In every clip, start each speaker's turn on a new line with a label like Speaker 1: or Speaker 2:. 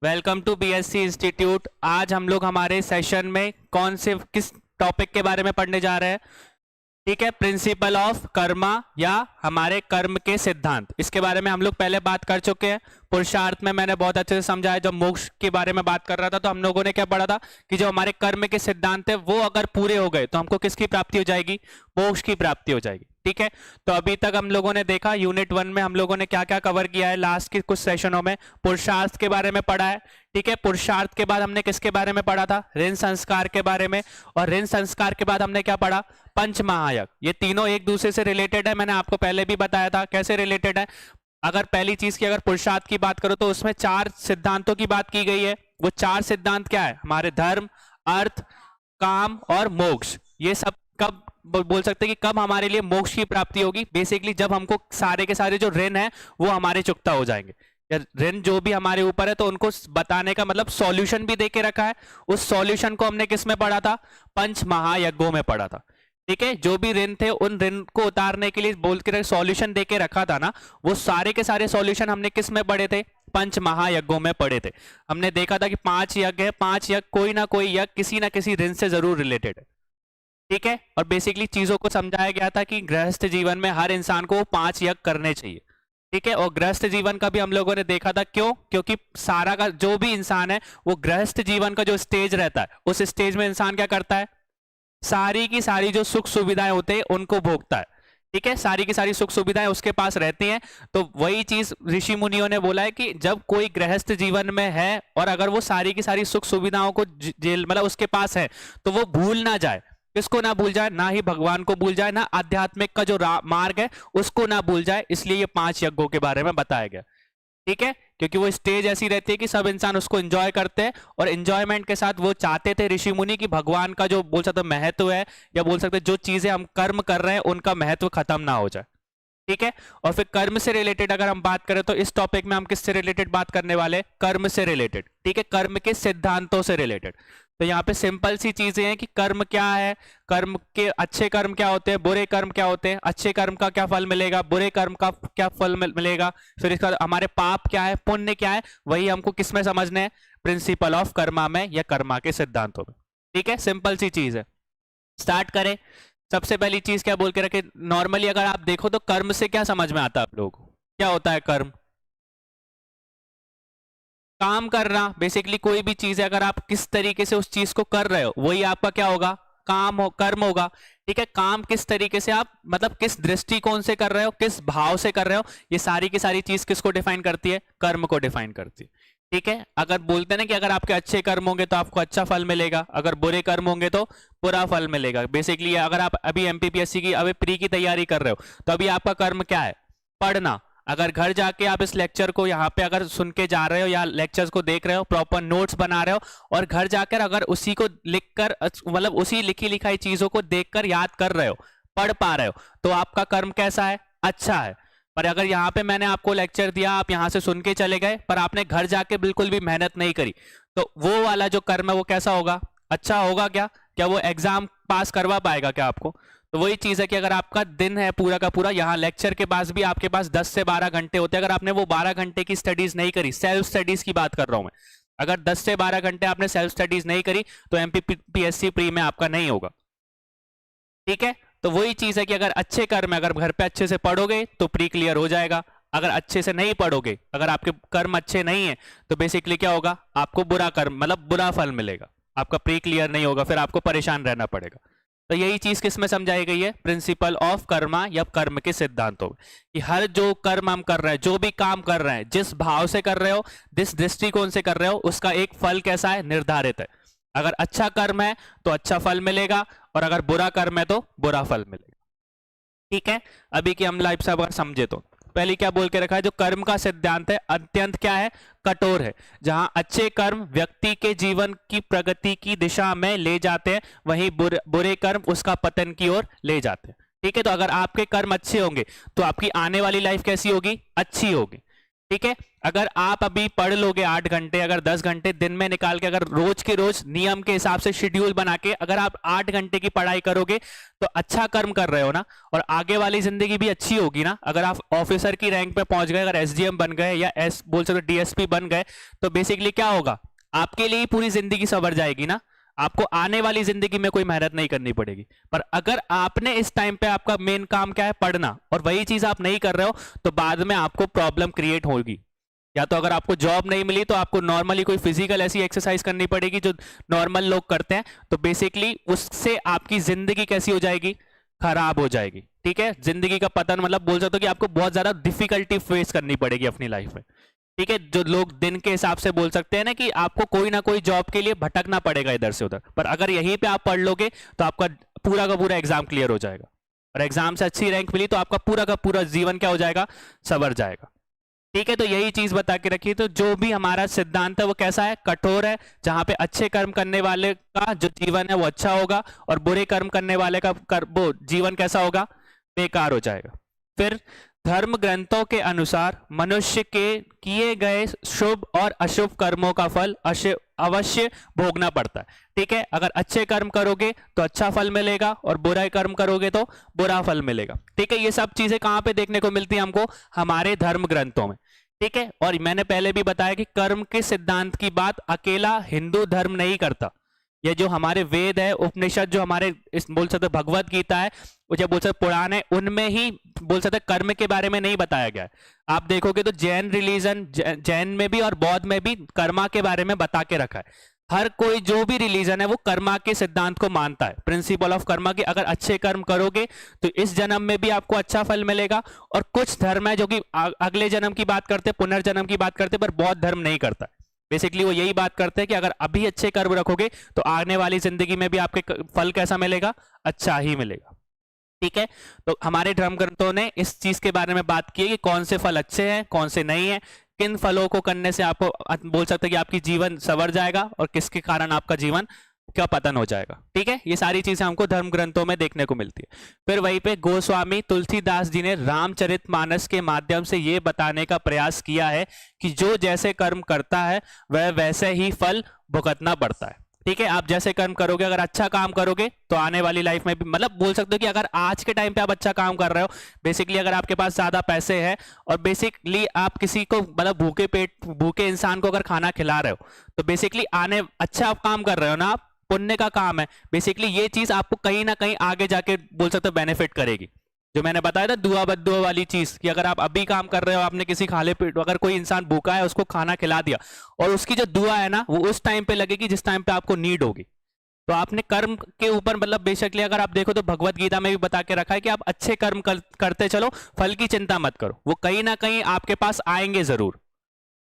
Speaker 1: Welcome to BSc institute. आज हम लोग हमारे सेशन में कौन से किस टॉपिक के बारे में पढ़ने जा रहे हैं? ठीक है, प्रिंसिपल ऑफ कर्मा या हमारे कर्म के सिद्धांत। इसके बारे में हम लोग पहले बात कर चुके हैं। पुरुषार्थ में मैंने बहुत अच्छे से समझाया। जब मोक्ष के बारे में बात कर रहा था तो हम लोगों ने क्या पढ़ा था कि जो हमारे कर्म के सिद्धांत है वो अगर पूरे हो गए तो हमको किसकी प्राप्ति हो जाएगी? मोक्ष की प्राप्ति हो जाएगी। ठीक है, तो अभी तक हम लोगों ने देखा यूनिट 1 में हम लोगों ने क्या क्या कवर किया है। लास्ट के कुछ सेशनों में पुरुषार्थ के बारे में पढ़ा है। ठीक है, पुरुषार्थ के बाद हमने किसके बारे में पढ़ा था? ऋण संस्कार के बारे में। और ऋण संस्कार के बाद हमने क्या पढ़ा? पंच महायज्ञ। ये तीनों एक दूसरे से रिलेटेड है। मैंने आपको पहले भी बताया था कैसे रिलेटेड है। अगर पहली चीज की अगर पुरुषार्थ की बात करो तो उसमें 4 सिद्धांतों की बात की गई है। वो 4 सिद्धांत क्या है? हमारे धर्म, अर्थ, काम और मोक्ष। ये सब कब बोल सकते हैं कि कब हमारे लिए मोक्ष की प्राप्ति होगी? बेसिकली जब हमको सारे के सारे जो ऋण है वो हमारे चुकता हो जाएंगे। ऋण जो भी हमारे ऊपर है तो उनको बताने का मतलब सॉल्यूशन भी दे के रखा है। उस सॉल्यूशन को हमने किस में पढ़ा था? पंच महायज्ञों में पढ़ा था। ठीक है, जो भी ऋण थे उन ऋण को उतारने के लिए बोल के सॉल्यूशन दे के रखा था ना, वो सारे के सारे सॉल्यूशन हमने किस में पढ़े थे? पंच महायज्ञों में पढ़े थे। हमने देखा था कि 5 यज्ञ है, 5 यज्ञ कोई ना कोई यज्ञ किसी ना किसी ऋण से जरूर रिलेटेड है। ठीक है, और बेसिकली चीजों को समझाया गया था कि गृहस्थ जीवन में हर इंसान को 5 यज्ञ करने चाहिए। ठीक है, और गृहस्थ जीवन का भी हम लोगों ने देखा था। क्यों? क्योंकि सारा का जो भी इंसान है वो गृहस्थ जीवन का जो स्टेज रहता है उस स्टेज में इंसान क्या करता है? सारी की सारी जो सुख सुविधाएं होते हैं उनको भोगता है। ठीक है, सारी की सारी सुख सुविधाएं उसके पास रहती हैं। तो वही चीज ऋषि मुनियों ने बोला है कि जब कोई गृहस्थ जीवन में है और अगर वो सारी की सारी सुख सुविधाओं को जेल मतलब उसके पास है तो वो भूल ना जाए। किसको ना भूल जाए? ना ही भगवान को भूल जाए, ना आध्यात्मिक का जो मार्ग है उसको ना भूल जाए। इसलिए ये 5 यज्ञों के बारे में बताया गया। ठीक है, क्योंकि वो स्टेज ऐसी रहती है कि सब इंसान उसको एंजॉय करते हैं और एंजॉयमेंट के साथ वो चाहते थे ऋषि मुनि की भगवान का जो बोल सकते महत्व है या बोल सकते जो चीजें हम कर्म कर रहे हैं उनका महत्व खत्म ना हो जाए। ठीक है, और फिर कर्म से रिलेटेड अगर हम बात करें तो इस टॉपिक में हम किससे रिलेटेड बात करने वाले? कर्म से रिलेटेड। ठीक है, कर्म के सिद्धांतों से रिलेटेड। तो यहाँ पे सिंपल सी चीजें हैं कि कर्म क्या है, कर्म के अच्छे कर्म क्या होते हैं, बुरे कर्म क्या होते हैं, अच्छे कर्म का क्या फल मिलेगा, बुरे कर्म का क्या फल मिलेगा, फिर इसका हमारे पाप क्या है, पुण्य क्या है, वही हमको किस में समझने हैं? प्रिंसिपल ऑफ कर्मा में या कर्मा के सिद्धांतों में। ठीक है, सिंपल सी चीज है। स्टार्ट करें। सबसे पहली चीज क्या बोल के रखे? नॉर्मली अगर आप देखो तो कर्म से क्या समझ में आता है आप लोगों को? क्या होता है कर्म? काम करना। बेसिकली कोई भी चीज है अगर आप किस तरीके से उस चीज को कर रहे हो वही आपका क्या होगा? काम हो, कर्म होगा। ठीक है, काम किस तरीके से आप मतलब किस दृष्टिकोण से कर रहे हो, किस भाव से कर रहे हो, ये सारी की सारी चीज किसको डिफाइन करती है? कर्म को डिफाइन करती है। ठीक है, अगर बोलते हैं ना कि अगर आपके अच्छे कर्म होंगे तो आपको अच्छा फल मिलेगा, अगर बुरे कर्म होंगे तो बुरा फल मिलेगा। बेसिकली अगर आप अभी एमपीपीएससी की अभी प्री की तैयारी कर रहे हो तो अभी आपका कर्म क्या है? पढ़ना। अगर घर जाके आप इस लेक्चर को यहाँ पे अगर सुन के जा रहे हो या लेक्चर्स को देख रहे हो, प्रॉपर नोट्स बना रहे हो और घर जाकर अगर उसी को लिखकर मतलब उसी लिखी लिखाई चीजों को देखकर याद कर रहे हो, पढ़ पा रहे हो, तो आपका कर्म कैसा है? अच्छा है। पर अगर यहाँ पे मैंने आपको लेक्चर दिया, आप यहाँ से सुन के चले गए पर आपने घर जाके बिल्कुल भी मेहनत नहीं करी, तो वो वाला जो कर्म है वो कैसा होगा? अच्छा होगा क्या? क्या वो एग्जाम पास करवा पाएगा क्या आपको? तो वही चीज है कि अगर आपका दिन है पूरा का पूरा, यहाँ लेक्चर के पास भी आपके पास 10 से 12 घंटे होते हैं, अगर आपने वो 12 घंटे की स्टडीज नहीं करी, सेल्फ स्टडीज की बात कर रहा हूं मैं, अगर 10 से 12 घंटे आपने सेल्फ स्टडीज नहीं करी तो एमपीपीएससी प्री में आपका नहीं होगा। ठीक है, तो वही चीज है कि अगर अच्छे कर्म अगर घर पे अच्छे से पढ़ोगे तो प्री क्लियर हो जाएगा। अगर अच्छे से नहीं पढ़ोगे, अगर आपके कर्म अच्छे नहीं है तो बेसिकली क्या होगा? आपको बुरा कर्म मतलब बुरा फल मिलेगा, आपका प्री क्लियर नहीं होगा, फिर आपको परेशान रहना पड़ेगा। तो यही चीज किस में समझाई गई है? प्रिंसिपल ऑफ कर्मा या कर्म के सिद्धांतों में, कि हर जो कर्म हम कर रहे हैं, जो भी काम कर रहे हैं, जिस भाव से कर रहे हो, जिस दृष्टिकोण से कर रहे हो, उसका एक फल कैसा है? निर्धारित है। अगर अच्छा कर्म है तो अच्छा फल मिलेगा और अगर बुरा कर्म है तो बुरा फल मिलेगा। ठीक है, अभी की हम लाइफ से अगर समझे तो पहले क्या बोल के रखा है? जो कर्म का सिद्धांत है अत्यंत क्या है? कठोर है। जहां अच्छे कर्म व्यक्ति के जीवन की प्रगति की दिशा में ले जाते हैं, वहीं बुरे कर्म उसका पतन की ओर ले जाते हैं। ठीक है, तो अगर आपके कर्म अच्छे होंगे तो आपकी आने वाली लाइफ कैसी होगी? अच्छी होगी। ठीक है, अगर आप अभी पढ़ लोगे 8 घंटे, अगर 10 घंटे दिन में निकाल के, अगर रोज के रोज नियम के हिसाब से शेड्यूल बना के अगर आप 8 घंटे की पढ़ाई करोगे तो अच्छा कर्म कर रहे हो ना, और आगे वाली जिंदगी भी अच्छी होगी ना। अगर आप ऑफिसर की रैंक पे पहुंच गए, अगर एसडीएम बन गए या एस बोल सकते डीएसपी बन गए, तो बेसिकली क्या होगा, आपके लिए पूरी जिंदगी संवर जाएगी ना, आपको आने वाली जिंदगी में कोई मेहनत नहीं करनी पड़ेगी। पर अगर आपने इस टाइम पे आपका मेन काम क्या है, पढ़ना, और वही चीज आप नहीं कर रहे हो तो बाद में आपको प्रॉब्लम क्रिएट होगी। या तो अगर आपको जॉब नहीं मिली तो आपको नॉर्मली कोई फिजिकल ऐसी एक्सरसाइज करनी पड़ेगी जो नॉर्मल लोग करते हैं, तो बेसिकली उससे आपकी जिंदगी कैसी हो जाएगी, खराब हो जाएगी। ठीक है, जिंदगी का पतन, मतलब बोल सकते हो कि आपको बहुत ज्यादा डिफिकल्टी फेस करनी पड़ेगी अपनी लाइफ में। ठीक है, जो लोग दिन के हिसाब से बोल सकते हैं ना कि आपको कोई ना कोई जॉब के लिए भटकना पड़ेगा इधर से उधर, पर अगर यहीं पे आप पढ़ लोगे तो आपका पूरा का पूरा एग्जाम क्लियर हो जाएगा, और एग्जाम से अच्छी रैंक मिली तो आपका पूरा का पूरा जीवन क्या हो जाएगा, संवर जाएगा। ठीक है, तो यही चीज बता के रखिए। तो जो भी हमारा सिद्धांत है वो कैसा है, कठोर है, जहां पे अच्छे कर्म करने वाले का जो जीवन है वो अच्छा होगा, और बुरे कर्म करने वाले का वो जीवन कैसा होगा, बेकार हो जाएगा। फिर धर्म ग्रंथों के अनुसार मनुष्य के किए गए शुभ और अशुभ कर्मों का फल अवश्य भोगना पड़ता है। ठीक है, अगर अच्छे कर्म करोगे तो अच्छा फल मिलेगा, और बुरा कर्म करोगे तो बुरा फल मिलेगा। ठीक है, ये सब चीजें कहां पे देखने को मिलती है हमको, हमारे धर्म ग्रंथों में। ठीक है, और मैंने पहले भी बताया कि कर्म के सिद्धांत की बात अकेला हिंदू धर्म नहीं करता, ये जो हमारे वेद है, उपनिषद, जो हमारे इस बोल सकते भगवत गीता है, जो बोल सकते पुराण है, उनमें ही बोल सकते कर्म के बारे में नहीं बताया गया है। आप देखोगे तो जैन रिलीजन, जैन में भी और बौद्ध में भी कर्मा के बारे में बता के रखा है। हर कोई जो भी रिलीजन है वो कर्मा के सिद्धांत को मानता है, प्रिंसिपल ऑफ कर्मा की। अगर अच्छे कर्म करोगे तो इस जन्म में भी आपको अच्छा फल मिलेगा, और कुछ धर्म है जो कि अगले जन्म की बात करते, पुनर्जन्म की बात करते, पर बौद्ध धर्म नहीं करता। बेसिकली वो यही बात करते हैं कि अगर अभी अच्छे कर्म रखोगे तो आने वाली जिंदगी में भी आपके फल कैसा मिलेगा, अच्छा ही मिलेगा। ठीक है, तो हमारे धर्म ग्रंथों ने इस चीज के बारे में बात की है कि कौन से फल अच्छे हैं, कौन से नहीं है, किन फलों को करने से आपको बोल सकते हैं कि आपकी जीवन संवर जाएगा, और किसके कारण आपका जीवन का पतन हो जाएगा। ठीक है, ये सारी चीजें हमको धर्म ग्रंथों में देखने को मिलती है। फिर वहीं पे गोस्वामी तुलसीदास जी ने रामचरितमानस के माध्यम से ये बताने का प्रयास किया है कि जो जैसे कर्म करता है वह वैसे ही फल भुगतना पड़ता है। ठीक है, आप जैसे कर्म करोगे, अगर अच्छा काम करोगे तो आने वाली लाइफ में भी, मतलब बोल सकते हो कि अगर आज के टाइम पे आप अच्छा काम कर रहे हो, बेसिकली अगर आपके पास ज्यादा पैसे हैं और बेसिकली आप किसी को, मतलब भूखे पेट भूखे इंसान को अगर खाना खिला रहे हो, तो बेसिकली आने अच्छा आप काम कर रहे हो ना, आप पुण्य का काम है। बेसिकली ये चीज आपको कहीं ना कहीं आगे जाके बोल सकते हो बेनिफिट करेगी। जो मैंने बताया था दुआ बद्दुआ वाली चीज, कि अगर आप अभी काम कर रहे हो, आपने किसी खाले पेट, अगर कोई इंसान भूखा है उसको खाना खिला दिया, और उसकी जो दुआ है ना वो उस टाइम पे लगेगी जिस टाइम पे आपको नीड होगी। तो आपने कर्म के ऊपर, मतलब बेसिकली अगर आप देखो तो भगवत गीता में भी बता के रखा है कि आप अच्छे कर्म करते चलो, फल की चिंता मत करो, वो कहीं ना कहीं आपके पास आएंगे जरूर।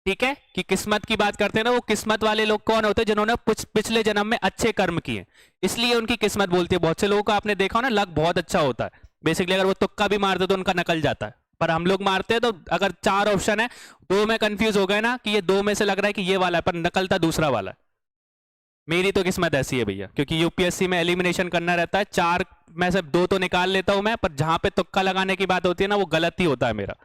Speaker 1: ठीक है, कि किस्मत की बात करते हैं ना, वो किस्मत वाले लोग कौन होते हैं, जिन्होंने पिछले जन्म में अच्छे कर्म किए, इसलिए उनकी किस्मत बोलती है। बहुत से लोगों का आपने देखा हो ना, लक बहुत अच्छा होता है, बेसिकली अगर वो तुक्का भी मारते तो उनका निकल जाता है। पर हम लोग मारते हैं तो अगर 4 ऑप्शन है, 2 में कंफ्यूज हो गए ना कि ये 2 में से लग रहा है कि ये वाला है, पर निकलता दूसरा वाला है। मेरी तो किस्मत ऐसी है भैया, क्योंकि यूपीएससी में एलिमिनेशन करना रहता है, 4 में से 2 तो निकाल लेता हूं मैं, पर जहां पे तुक्का लगाने की बात होती है ना वो गलत ही होता है मेरा।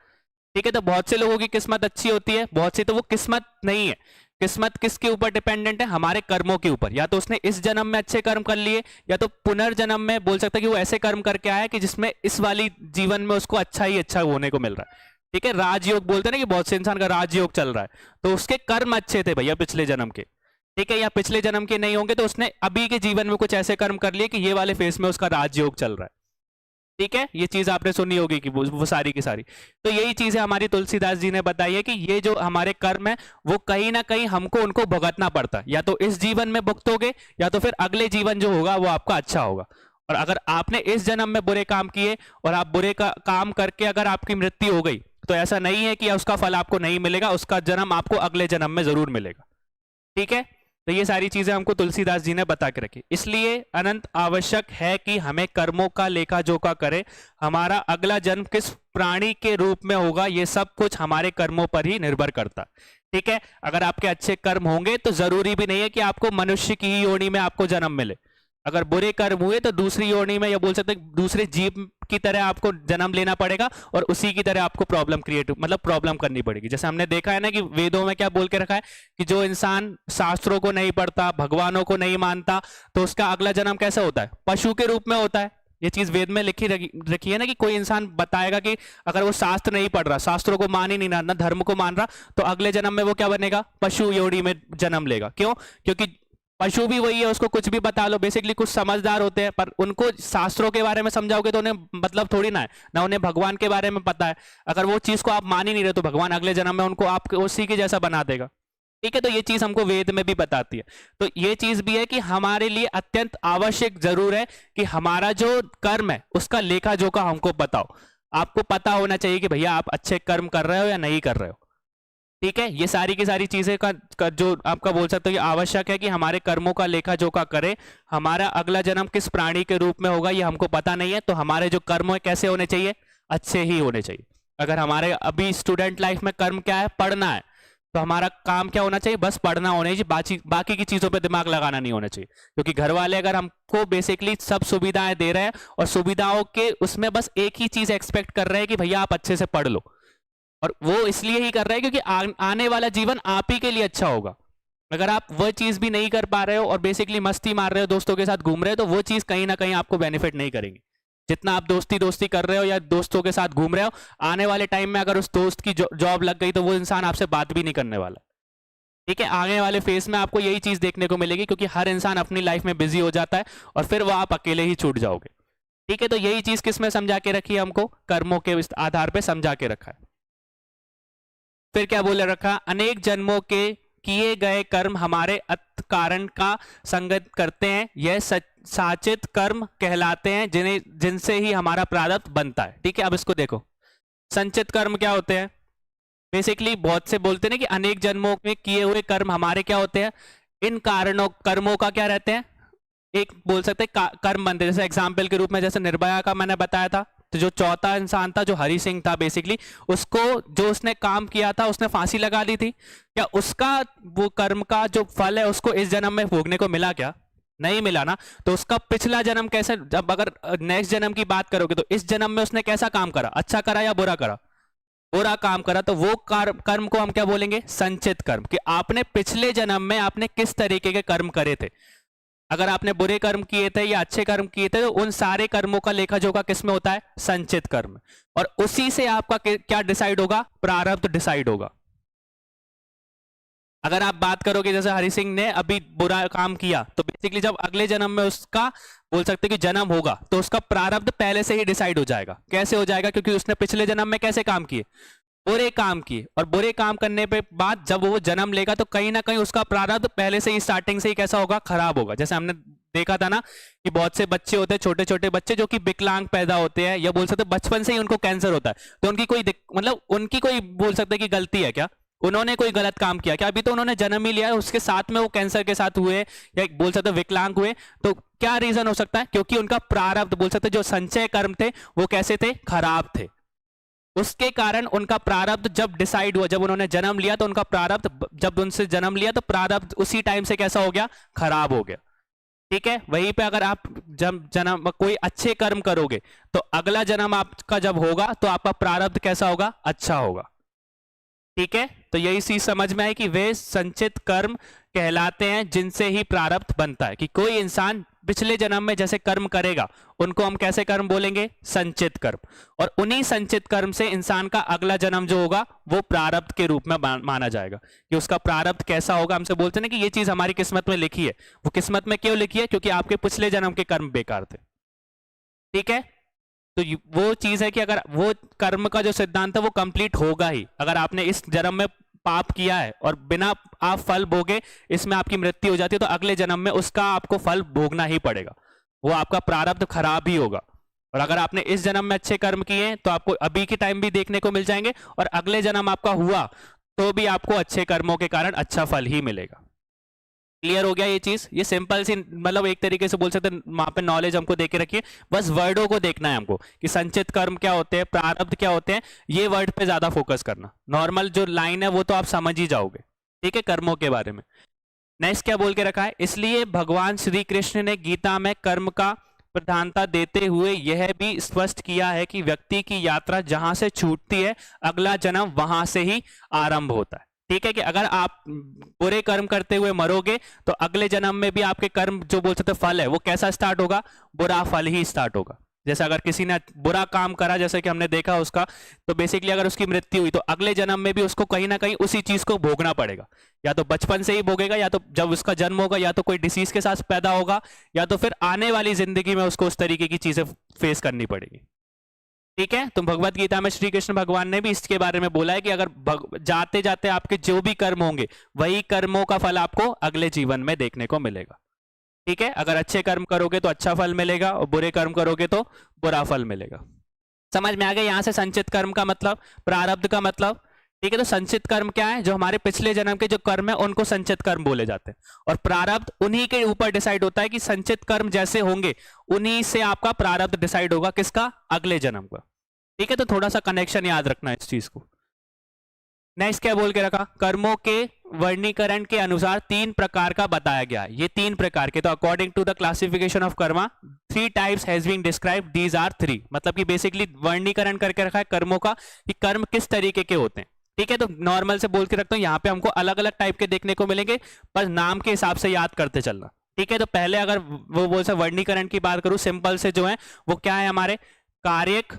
Speaker 1: ठीक है, तो बहुत से लोगों की किस्मत अच्छी होती है, बहुत सी तो वो किस्मत नहीं है। किस्मत किसके ऊपर डिपेंडेंट है, हमारे कर्मों के ऊपर। या तो उसने इस जन्म में अच्छे कर्म कर लिए, या तो पुनर्जन्म में बोल सकता है कि वो ऐसे कर्म करके आया कि जिसमें इस वाली जीवन में उसको अच्छा ही अच्छा होने को मिल रहा है। ठीक है, राजयोग बोलते हैं ना कि बहुत से इंसान का राजयोग चल रहा है, तो उसके कर्म अच्छे थे भैया पिछले जन्म के। ठीक है, या पिछले जन्म के नहीं होंगे तो उसने अभी के जीवन में कुछ ऐसे कर्म कर लिए कि ये वाले फेस में उसका राजयोग चल रहा है। ठीक है, ये चीज आपने सुनी होगी कि वो सारी की सारी। तो यही चीजें हमारी तुलसीदास जी ने बताई है कि ये जो हमारे कर्म है वो कहीं ना कहीं हमको उनको भुगतना पड़ता है, या तो इस जीवन में भुगतोगे, या तो फिर अगले जीवन जो होगा वो आपका अच्छा होगा। और अगर आपने इस जन्म में बुरे काम किए और आप बुरे काम करके अगर आपकी मृत्यु हो गई, तो ऐसा नहीं है कि उसका फल आपको नहीं मिलेगा, उसका जन्म आपको अगले जन्म में जरूर मिलेगा। ठीक है, तो ये सारी चीजें हमको तुलसीदास जी ने बता के रखी। इसलिए अनंत आवश्यक है कि हमें कर्मों का लेखा जोखा करें। हमारा अगला जन्म किस प्राणी के रूप में होगा, ये सब कुछ हमारे कर्मों पर ही निर्भर करता। ठीक है, अगर आपके अच्छे कर्म होंगे तो जरूरी भी नहीं है कि आपको मनुष्य की ही योनि में आपको जन्म मिले। अगर बुरे कर्म हुए तो दूसरी योनि में, या बोल सकते हैं दूसरे जीव की तरह आपको जन्म लेना पड़ेगा और उसी की तरह आपको प्रॉब्लम करनी पड़ेगी। जैसे हमने देखा है ना कि वेदों में क्या बोल के रखा है कि जो इंसान शास्त्रों को नहीं पढ़ता, भगवानों को नहीं मानता, तो उसका अगला जन्म कैसे होता है? पशु के रूप में होता है। ये चीज वेद में लिखी रखी है ना कि कोई इंसान बताएगा कि अगर वो शास्त्र नहीं पढ़ रहा, शास्त्रों को मान ही नहीं रहा, ना धर्म को मान रहा, तो अगले जन्म में वो क्या बनेगा? पशु योनि में जन्म लेगा। क्यों? क्योंकि पशु भी वही है, उसको कुछ भी बता लो, बेसिकली कुछ समझदार होते हैं, पर उनको शास्त्रों के बारे में समझाओगे तो उन्हें मतलब थोड़ी ना है, ना उन्हें भगवान के बारे में पता है। अगर वो चीज को आप मान ही नहीं रहे तो भगवान अगले जन्म में उनको आप उसी के जैसा बना देगा। ठीक है, तो ये चीज हमको वेद में भी बताती है। तो ये चीज भी है कि हमारे लिए अत्यंत आवश्यक जरूर है कि हमारा जो कर्म है उसका लेखा जोखा हमको बताओ। आपको पता होना चाहिए कि भैया आप अच्छे कर्म कर रहे हो या नहीं कर रहे हो। ठीक है, ये सारी की सारी चीजें का जो आपका बोल सकते हो कि आवश्यक है कि हमारे कर्मों का लेखा जोखा करें। हमारा अगला जन्म किस प्राणी के रूप में होगा ये हमको पता नहीं है, तो हमारे जो कर्म है कैसे होने चाहिए? अच्छे ही होने चाहिए। अगर हमारे अभी स्टूडेंट लाइफ में कर्म क्या है? पढ़ना है, तो हमारा काम क्या होना चाहिए? बस पढ़ना होना चाहिए, बाकी की चीजों पे दिमाग लगाना नहीं होना चाहिए। क्योंकि घर वाले अगर हमको बेसिकली सब सुविधाएं दे रहे हैं और सुविधाओं के उसमें बस एक ही चीज एक्सपेक्ट कर रहे हैं कि भैया आप अच्छे से पढ़ लो, और वो इसलिए ही कर रहे हैं क्योंकि आने वाला जीवन आप ही के लिए अच्छा होगा। अगर आप वह चीज भी नहीं कर पा रहे हो और बेसिकली मस्ती मार रहे हो, दोस्तों के साथ घूम रहे हो, तो वो चीज कहीं ना कहीं आपको बेनिफिट नहीं करेंगी। जितना आप दोस्ती कर रहे हो या दोस्तों के साथ घूम रहे हो, आने वाले टाइम में अगर उस दोस्त की जॉब लग गई तो वो इंसान आपसे बात भी नहीं करने वाला। ठीक है, आगे वाले फेज में आपको यही चीज देखने को मिलेगी, क्योंकि हर इंसान अपनी लाइफ में बिजी हो जाता है और फिर वो आप अकेले ही छूट जाओगे। ठीक है, तो यही चीज किसमें समझा के रखी है? हमको कर्मों के आधार पर समझा के रखा है। फिर क्या बोले रखा? अनेक जन्मों के किए गए कर्म हमारे अत कारण का संगत करते हैं, यह साचित कर्म कहलाते हैं, जिनसे ही हमारा प्रारब्ध बनता है। ठीक है, अब इसको देखो, संचित कर्म क्या होते हैं? बेसिकली बहुत से बोलते हैं कि अनेक जन्मों में किए हुए कर्म हमारे क्या होते हैं? इन कारणों कर्मों का क्या रहते हैं? एक बोल सकते हैं कर्म बनते हैं। जैसे एग्जाम्पल के रूप में जैसे निर्भया का मैंने बताया था, तो जो चौथा इंसान था जो हरि सिंह था, बेसिकली उसको जो उसने काम किया था उसने फांसी लगा ली थी, क्या उसका वो कर्म का जो फल है उसको इस जन्म में भोगने को मिला? क्या नहीं मिला ना। तो उसका पिछला जन्म कैसे, जब अगर नेक्स्ट जन्म की बात करोगे तो इस जन्म में उसने कैसा काम करा? अच्छा करा या बुरा करा? बुरा काम करा, तो वो कर्म को हम क्या बोलेंगे? संचित कर्म। कि आपने पिछले जन्म में आपने किस तरीके के कर्म करे थे। अगर आपने बुरे कर्म किए थे या अच्छे कर्म किए थे, तो उन सारे कर्मों का लेखा जोखा किसमें होता है? संचित कर्म। और उसी से आपका क्या डिसाइड होगा? प्रारब्ध डिसाइड होगा। अगर आप बात करोगे जैसे हरि सिंह ने अभी बुरा काम किया, तो बेसिकली जब अगले जन्म में उसका बोल सकते कि जन्म होगा, तो उसका प्रारब्ध पहले से ही डिसाइड हो जाएगा। कैसे हो जाएगा? क्योंकि उसने पिछले जन्म में कैसे काम किए? बुरे काम किए, और बुरे काम करने पे बाद जब वो जन्म लेगा तो कहीं ना कहीं उसका प्रारब्ध पहले से ही स्टार्टिंग से ही कैसा होगा? खराब होगा। जैसे हमने देखा था ना कि बहुत से बच्चे होते हैं, छोटे छोटे बच्चे जो कि विकलांग पैदा होते हैं, या बोल सकते बचपन से ही उनको कैंसर होता है, तो उनकी कोई मतलब उनकी कोई बोल सकते हैं कि गलती है क्या? उन्होंने कोई गलत काम किया क्या? अभी तो उन्होंने जन्म ही लिया है, उसके साथ में वो कैंसर के साथ हुए या बोल सकते विकलांग हुए, तो क्या रीजन हो सकता है? क्योंकि उनका प्रारब्ध बोल सकते जो संचय कर्म थे वो कैसे थे? खराब थे। उसके कारण उनका प्रारब्ध जब डिसाइड हुआ, जब उन्होंने जन्म लिया, तो उनका प्रारब्ध जब उनसे जन्म लिया तो प्रारब्ध उसी टाइम से कैसा हो गया? खराब हो गया। ठीक है, वहीं पे अगर आप जब जन्म कोई अच्छे कर्म करोगे तो अगला जन्म आपका जब होगा तो आपका प्रारब्ध कैसा होगा? अच्छा होगा। ठीक है, तो यही चीज समझ में आई कि वे संचित कर्म कहलाते हैं जिनसे ही प्रारब्ध बनता है। कि कोई इंसान पिछले जन्म में जैसे कर्म करेगा उनको हम कैसे कर्म बोलेंगे? संचित कर्म। और उन्हीं संचित कर्म से इंसान का अगला जन्म जो होगा वो प्रारब्ध के रूप में माना जाएगा। कि उसका प्रारब्ध कैसा होगा, हमसे बोलते हैं कि ये चीज हमारी किस्मत में लिखी है। वो किस्मत में क्यों लिखी है? क्योंकि आपके पिछले जन्म के कर्म बेकार थे। ठीक है, तो वो चीज है कि अगर वो कर्म का जो सिद्धांत है वो कंप्लीट होगा ही। अगर आपने इस जन्म में पाप किया है और बिना आप फल भोगे इसमें आपकी मृत्यु हो जाती है, तो अगले जन्म में उसका आपको फल भोगना ही पड़ेगा। वो आपका प्रारब्ध खराब ही होगा। और अगर आपने इस जन्म में अच्छे कर्म किए हैं तो आपको अभी के टाइम भी देखने को मिल जाएंगे, और अगले जन्म आपका हुआ तो भी आपको अच्छे कर्मों के कारण अच्छा फल ही मिलेगा। क्लियर हो गया ये चीज? ये सिंपल सी मतलब एक तरीके से बोल सकते हैं वहां पे नॉलेज हमको दे के रखिए। बस वर्डों को देखना है हमको कि संचित कर्म क्या होते हैं, प्रारब्ध क्या होते हैं, ये वर्ड पे ज्यादा फोकस करना। नॉर्मल जो लाइन है वो तो आप समझ ही जाओगे। ठीक है, कर्मों के बारे में। नेक्स्ट क्या बोल के रखा है, इसलिए भगवान श्री कृष्ण ने गीता में कर्म का प्रधानता देते हुए यह भी स्पष्ट किया है कि व्यक्ति की यात्रा जहां से छूटती है अगला जन्म वहां से ही आरंभ होता है। ठीक है कि अगर आप बुरे कर्म करते हुए मरोगे तो अगले जन्म में भी आपके कर्म जो बोल सकते फल है वो कैसा स्टार्ट होगा, बुरा फल ही स्टार्ट होगा। जैसे अगर किसी ने बुरा काम करा जैसे कि हमने देखा उसका, तो बेसिकली अगर उसकी मृत्यु हुई तो अगले जन्म में भी उसको कहीं ना कहीं उसी चीज को भोगना पड़ेगा। या तो बचपन से ही भोगेगा, या तो जब उसका जन्म होगा, या तो कोई डिसीज के साथ पैदा होगा, या तो फिर आने वाली जिंदगी में उसको उस तरीके की चीजें फेस करनी पड़ेगी। ठीक है, तो भगवत गीता में श्री कृष्ण भगवान ने भी इसके बारे में बोला है कि अगर जाते जाते आपके जो भी कर्म होंगे वही कर्मों का फल आपको अगले जीवन में देखने को मिलेगा। ठीक है, अगर अच्छे कर्म करोगे तो अच्छा फल मिलेगा और बुरे कर्म करोगे तो बुरा फल मिलेगा। समझ में आ गया यहां से संचित कर्म का मतलब, प्रारब्ध का मतलब। ठीक है, तो संचित कर्म क्या है, जो हमारे पिछले जन्म के जो कर्म है उनको संचित कर्म बोले जाते हैं, और प्रारब्ध उन्हीं के ऊपर डिसाइड होता है कि संचित कर्म जैसे होंगे उन्हीं से आपका प्रारब्ध डिसाइड होगा, किसका, अगले जन्म का। ठीक है, तो थोड़ा सा कनेक्शन याद रखना है इस चीज को। नेक्स्ट क्या बोल के रखा, कर्मों के वर्णीकरण के अनुसार 3 प्रकार का बताया गया। ये 3 प्रकार के, तो according to the classification of karma 3 types has been described, these are 3। मतलब कि बेसिकली वर्णीकरण करके रखा है कर्मों का कि कर्म किस तरीके के होते हैं। ठीक है, तो नॉर्मल से बोल के रखता हूं, यहाँ पे हमको अलग अलग टाइप के देखने को मिलेंगे, पर नाम के हिसाब से याद करते चलना। ठीक है, तो पहले अगर वो बोल सकते वर्णीकरण की बात करूं, सिंपल से जो है वो क्या है हमारे, कार्यक।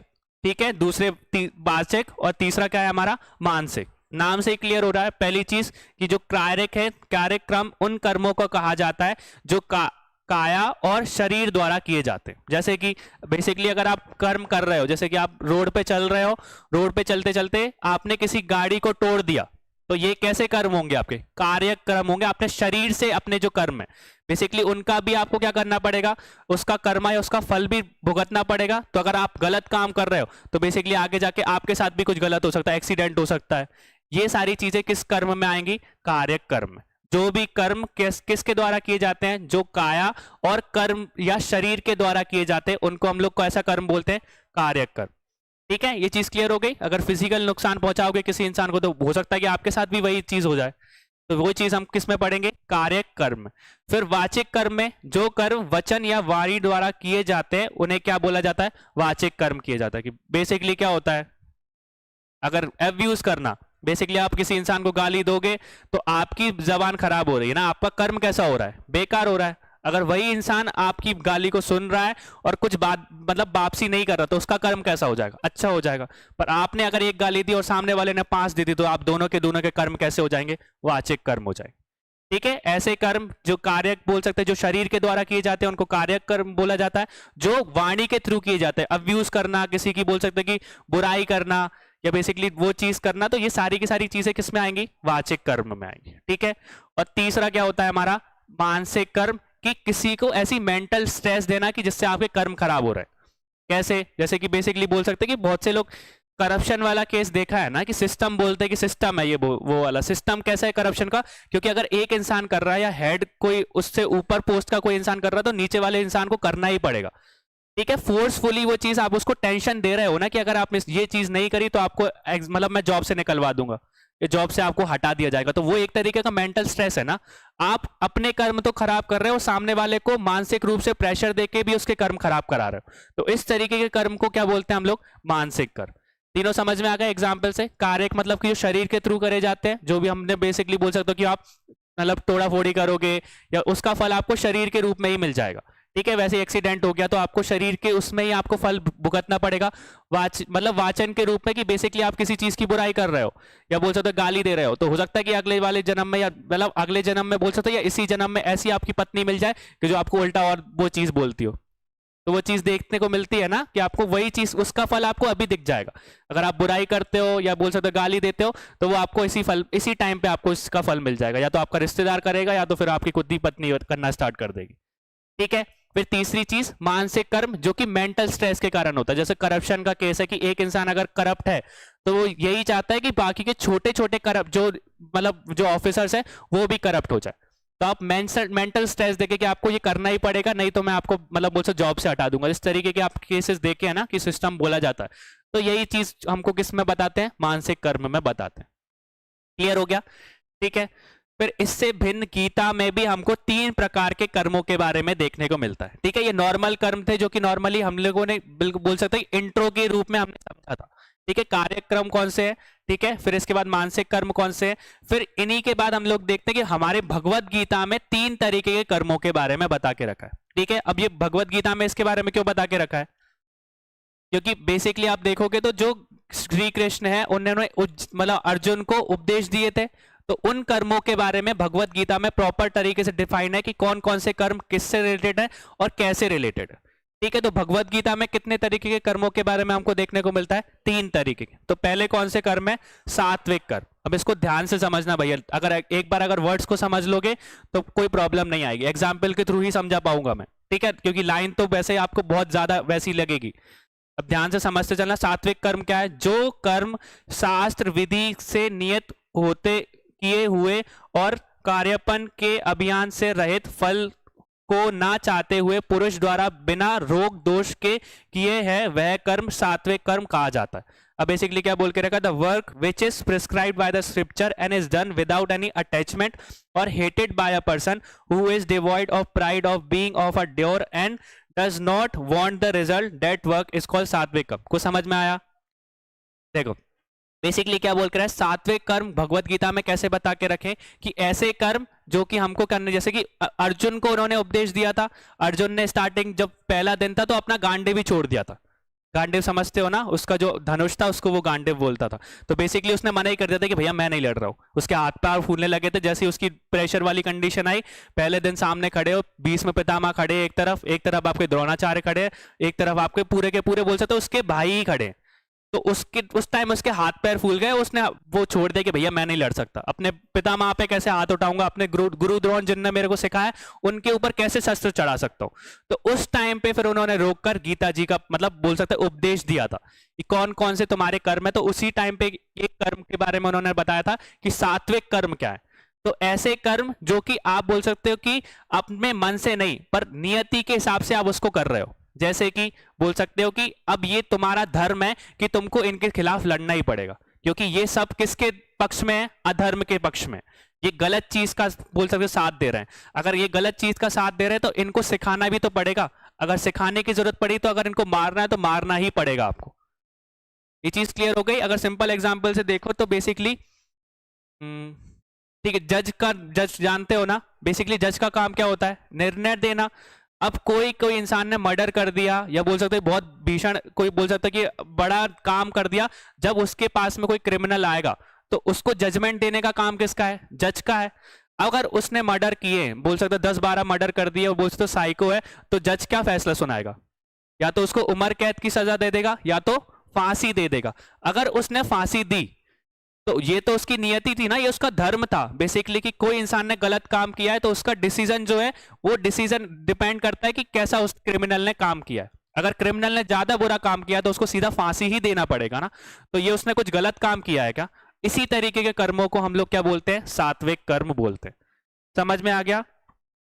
Speaker 1: ठीक है, दूसरे वाचक, और तीसरा क्या है हमारा, मानसिक। नाम से क्लियर हो रहा है पहली चीज कि जो कार्यक है, कार्यक्रम उन कर्मों को कहा जाता है जो काया और शरीर द्वारा किए जाते हैं। जैसे कि बेसिकली अगर आप कर्म कर रहे हो, जैसे कि आप रोड पे चल रहे हो, रोड पे चलते चलते आपने किसी गाड़ी को तोड़ दिया, तो ये कैसे कर्म होंगे, आपके कार्य कर्म होंगे। अपने शरीर से अपने जो कर्म है बेसिकली उनका भी आपको क्या करना पड़ेगा, उसका कर्म या उसका फल भी भुगतना पड़ेगा। तो अगर आप गलत काम कर रहे हो तो बेसिकली आगे जाके आपके साथ भी कुछ गलत हो सकता है, एक्सीडेंट हो सकता है। ये सारी चीजें किस कर्म में आएंगी, कार्य कर्म। जो भी कर्म किसके द्वारा किए जाते हैं, जो काया और कर्म या शरीर के द्वारा किए जाते हैं उनको हम लोग को ऐसा कर्म बोलते हैं, कार्य कर्म। ठीक है, ये चीज क्लियर हो गई। अगर फिजिकल नुकसान पहुंचाओगे किसी इंसान को तो हो सकता है कि आपके साथ भी वही चीज हो जाए, तो वो चीज हम किस में पढ़ेंगे, कार्य कर्म। फिर वाचिक कर्म में जो कर्म वचन या वाणी द्वारा किए जाते हैं उन्हें क्या बोला जाता है, वाचिक कर्म किए जाता है। कि बेसिकली क्या होता है, अगर एब्यूज करना, बेसिकली आप किसी इंसान को गाली दोगे तो आपकी जबान खराब हो रही है ना, आपका कर्म कैसा हो रहा है, बेकार हो रहा है। अगर वही इंसान आपकी गाली को सुन रहा है और कुछ बात मतलब वापसी नहीं कर रहा तो उसका कर्म कैसा हो जाएगा, अच्छा हो जाएगा। पर आपने अगर एक गाली दी और सामने वाले ने 5 दी थी तो आप दोनों के कर्म कैसे हो जाएंगे, वाचिक कर्म हो जाएंगे। ठीक है, ऐसे कर्म जो कार्य बोल सकते हैं, जो शरीर के द्वारा किए जाते हैं उनको कार्य कर्म बोला जाता है। जो वाणी के थ्रू किए जाते हैं, अब्यूज करना, किसी की बोल सकते हैं कि बुराई करना या बेसिकली वो चीज करना, तो ये सारी की सारी चीजें किस में आएंगी, वाचिक कर्म में आएंगी। ठीक है, और तीसरा क्या होता है हमारा, मानसिक कर्म। कि किसी को ऐसी मेंटल स्ट्रेस देना कि जिससे आपके कर्म खराब हो रहे हैं। कैसे, जैसे कि बेसिकली बोल सकते हैं कि बहुत से लोग करप्शन वाला केस देखा है ना, कि सिस्टम बोलते हैं कि सिस्टम है ये वो वाला सिस्टम कैसा है करप्शन का, क्योंकि अगर एक इंसान कर रहा है या हेड कोई उससे ऊपर पोस्ट का कोई इंसान कर रहा है तो नीचे वाले इंसान को करना ही पड़ेगा। ठीक है, फोर्सफुली वो चीज आप उसको टेंशन दे रहे हो ना कि अगर आप ये चीज नहीं करी तो आपको मतलब मैं जॉब से निकलवा दूंगा, ये जॉब से आपको हटा दिया जाएगा। तो वो एक तरीके का मेंटल स्ट्रेस है ना। आप अपने कर्म तो खराब कर रहे हो, सामने वाले को मानसिक रूप से प्रेशर देके भी उसके कर्म खराब करा रहे हो। तो इस तरीके के कर्म को क्या बोलते हैं हम लोग, मानसिक कर्म। तीनों समझ में आ गए एग्जाम्पल से। कार्य मतलब कि जो शरीर के थ्रू करे जाते हैं, जो भी हमने बेसिकली बोल सकते हो कि आप मतलब तोड़ा फोड़ी करोगे या उसका फल आपको शरीर के रूप में ही मिल जाएगा। ठीक है, वैसे एक्सीडेंट हो गया तो आपको शरीर के उसमें ही आपको फल भुगतना पड़ेगा। मतलब वाचन के रूप में कि बेसिकली आप किसी चीज की बुराई कर रहे हो या बोल सकते हो गाली दे रहे हो, तो हो सकता है कि अगले वाले जन्म में या मतलब अगले जन्म में बोल सकते हो या इसी जन्म में ऐसी आपकी पत्नी मिल जाए कि जो आपको उल्टा और वो चीज बोलती हो। तो वो चीज देखने को मिलती है ना कि आपको वही चीज उसका फल आपको अभी दिख जाएगा। अगर आप बुराई करते हो या बोल सकते हो गाली देते हो तो वो आपको इसी टाइम पे आपको इसका फल मिल जाएगा। या तो आपका रिश्तेदार करेगा या तो फिर आपकी खुद ही पत्नी करना स्टार्ट कर देगी। ठीक है, फिर तीसरी चीज मानसिक कर्म, जो कि मेंटल स्ट्रेस के कारण होता है। जैसे करप्शन का केस है कि एक इंसान अगर करप्ट है तो वो यही चाहता है कि बाकी के छोटे छोटे करप्ट जो मतलब जो ऑफिसर्स है वो भी करप्ट हो जाए। तो आप मेंटल स्ट्रेस देके कि आपको ये करना ही पड़ेगा, नहीं तो मैं आपको मतलब बोल सकते जॉब से हटा दूंगा। इस तरीके के आप केसेस देखे हैं ना कि सिस्टम बोला जाता है। तो यही चीज हमको किस में बताते हैं, मानसिक कर्म में बताते हैं। क्लियर हो गया? ठीक है, फिर इससे भिन्न गीता में भी हमको 3 प्रकार के कर्मों के बारे में देखने को मिलता है। ठीक है, ये नॉर्मल कर्म थे जो कि नॉर्मली हम लोगों ने बिल्कुल बोल सकते हैं इंट्रो के रूप में हमने समझा था। ठीक है, कार्यक्रम कौन से है, ठीक है, फिर इसके बाद मानसिक कर्म कौन से है, फिर इन्हीं के बाद हम लोग देखते हैं कि हमारे भगवत गीता में 3 तरीके के कर्मों के बारे में बता के रखा है। ठीक है, अब ये भगवत गीता में इसके बारे में क्यों बता के रखा है, क्योंकि बेसिकली आप देखोगे तो जो श्री कृष्ण है उन्होंने मतलब अर्जुन को उपदेश दिए थे, तो उन कर्मों के बारे में भगवत गीता में प्रॉपर तरीके से डिफाइन है कि कौन कौन से कर्म किससे रिलेटेड है और कैसे रिलेटेड है। ठीक है, तो भगवत गीता में कितने तरीके के कर्मों के बारे में हमको देखने को मिलता है, 3 तरीके के। तो पहले कौन से कर्म है, सात्विक कर्म। अब इसको ध्यान से समझना भैया, अगर एक बार अगर वर्ड्स को समझ लोगे तो कोई प्रॉब्लम नहीं आएगी, एग्जाम्पल के थ्रू ही समझा पाऊंगा मैं। ठीक है, क्योंकि लाइन तो वैसे आपको बहुत ज्यादा वैसी लगेगी। अब ध्यान से समझते चलना, सात्विक कर्म क्या है, जो कर्म शास्त्र विधि से नियत होते किए हुए और कार्यपन के अभियान से रहित फल को ना चाहते हुए पुरुष द्वारा बिना रोग दोष के किए हैं, वह कर्म सात्विक कर्म कहा जाता है। अब बेसिकली क्या बोल के रखा, the work which is prescribed by the scripture and is done without any attachment और hated by a person who is devoid of pride of being of a doer and does not want the result, that work is called सात्विक कर्म। को समझ में आया? देखो basically क्या बोल कर रहा है, सात्विक कर्म भगवत गीता में कैसे बता के रखे कि ऐसे कर्म जो कि हमको करने, जैसे कि अर्जुन को उन्होंने उपदेश दिया था। अर्जुन ने स्टार्टिंग जब पहला दिन था तो अपना गांडीव भी छोड़ दिया था। गांडीव समझते हो ना, उसका जो धनुष था उसको वो गांडीव बोलता था। तो बेसिकली उसने मना ही कर दिया था कि भैया मैं नहीं लड़ रहा हूँ। उसके हाथ पैर फूलने लगे थे जैसे उसकी प्रेशर वाली कंडीशन आई। पहले दिन सामने खड़े हो, 20 में पितामह खड़े, एक तरफ आपके द्रोणाचार्य खड़े, एक तरफ आपके पूरे के पूरे बोल सकते हो उसके भाई ही खड़े। तो उस टाइम उसके हाथ पैर फूल गए, उसने वो छोड़ दिया कि भैया मैं नहीं लड़ सकता। अपने पितामह पे कैसे हाथ उठाऊंगा, अपने गुरु द्रोण जिनने मेरे को सिखाया उनके ऊपर कैसे शस्त्र चढ़ा सकता हूँ। तो उस टाइम पे फिर उन्होंने रोककर गीता जी का मतलब बोल सकते उपदेश दिया था कि कौन कौन से तुम्हारे कर्म है। तो उसी टाइम पे एक कर्म के बारे में उन्होंने बताया था कि सात्विक कर्म क्या है। तो ऐसे कर्म जो कि आप बोल सकते हो कि अपने मन से नहीं पर नियति के हिसाब से आप उसको कर रहे हो। जैसे कि बोल सकते हो कि अब ये तुम्हारा धर्म है कि तुमको इनके खिलाफ लड़ना ही पड़ेगा, क्योंकि ये सब किसके पक्ष में है, अधर्म के पक्ष में। ये गलत चीज का बोल सकते हो साथ दे रहे हैं। अगर ये गलत चीज का साथ दे रहे हैं तो इनको सिखाना भी तो पड़ेगा। अगर सिखाने की जरूरत पड़ी तो अगर इनको मारना है तो मारना ही पड़ेगा आपको। ये चीज क्लियर हो गई? अगर सिंपल एग्जाम्पल से देखो तो बेसिकली ठीक है, जज जानते हो ना, बेसिकली जज का काम क्या होता है, निर्णय देना। अब कोई इंसान ने मर्डर कर दिया या बोल सकते बहुत भीषण कोई बोल सकता कि बड़ा काम कर दिया, जब उसके पास में कोई क्रिमिनल आएगा तो उसको जजमेंट देने का काम किसका है, जज का है। अगर उसने मर्डर किए बोल सकते 10-12 मर्डर कर दिए और बोल सकते साइको है, तो जज क्या फैसला सुनाएगा, या तो उसको उम्र कैद की सजा दे देगा या तो फांसी दे देगा। अगर उसने फांसी दी तो ये तो उसकी नियति थी ना, ये उसका धर्म था बेसिकली कि कोई इंसान ने गलत काम किया है तो उसका डिसीजन जो है वो डिसीजन डिपेंड करता है कि कैसा उस क्रिमिनल ने काम किया है। अगर क्रिमिनल ने ज्यादा बुरा काम किया तो उसको सीधा फांसी ही देना पड़ेगा ना। तो ये उसने कुछ गलत काम किया है क्या? इसी तरीके के कर्मों को हम लोग क्या बोलते हैं, सात्विक कर्म बोलते हैं। समझ में आ गया?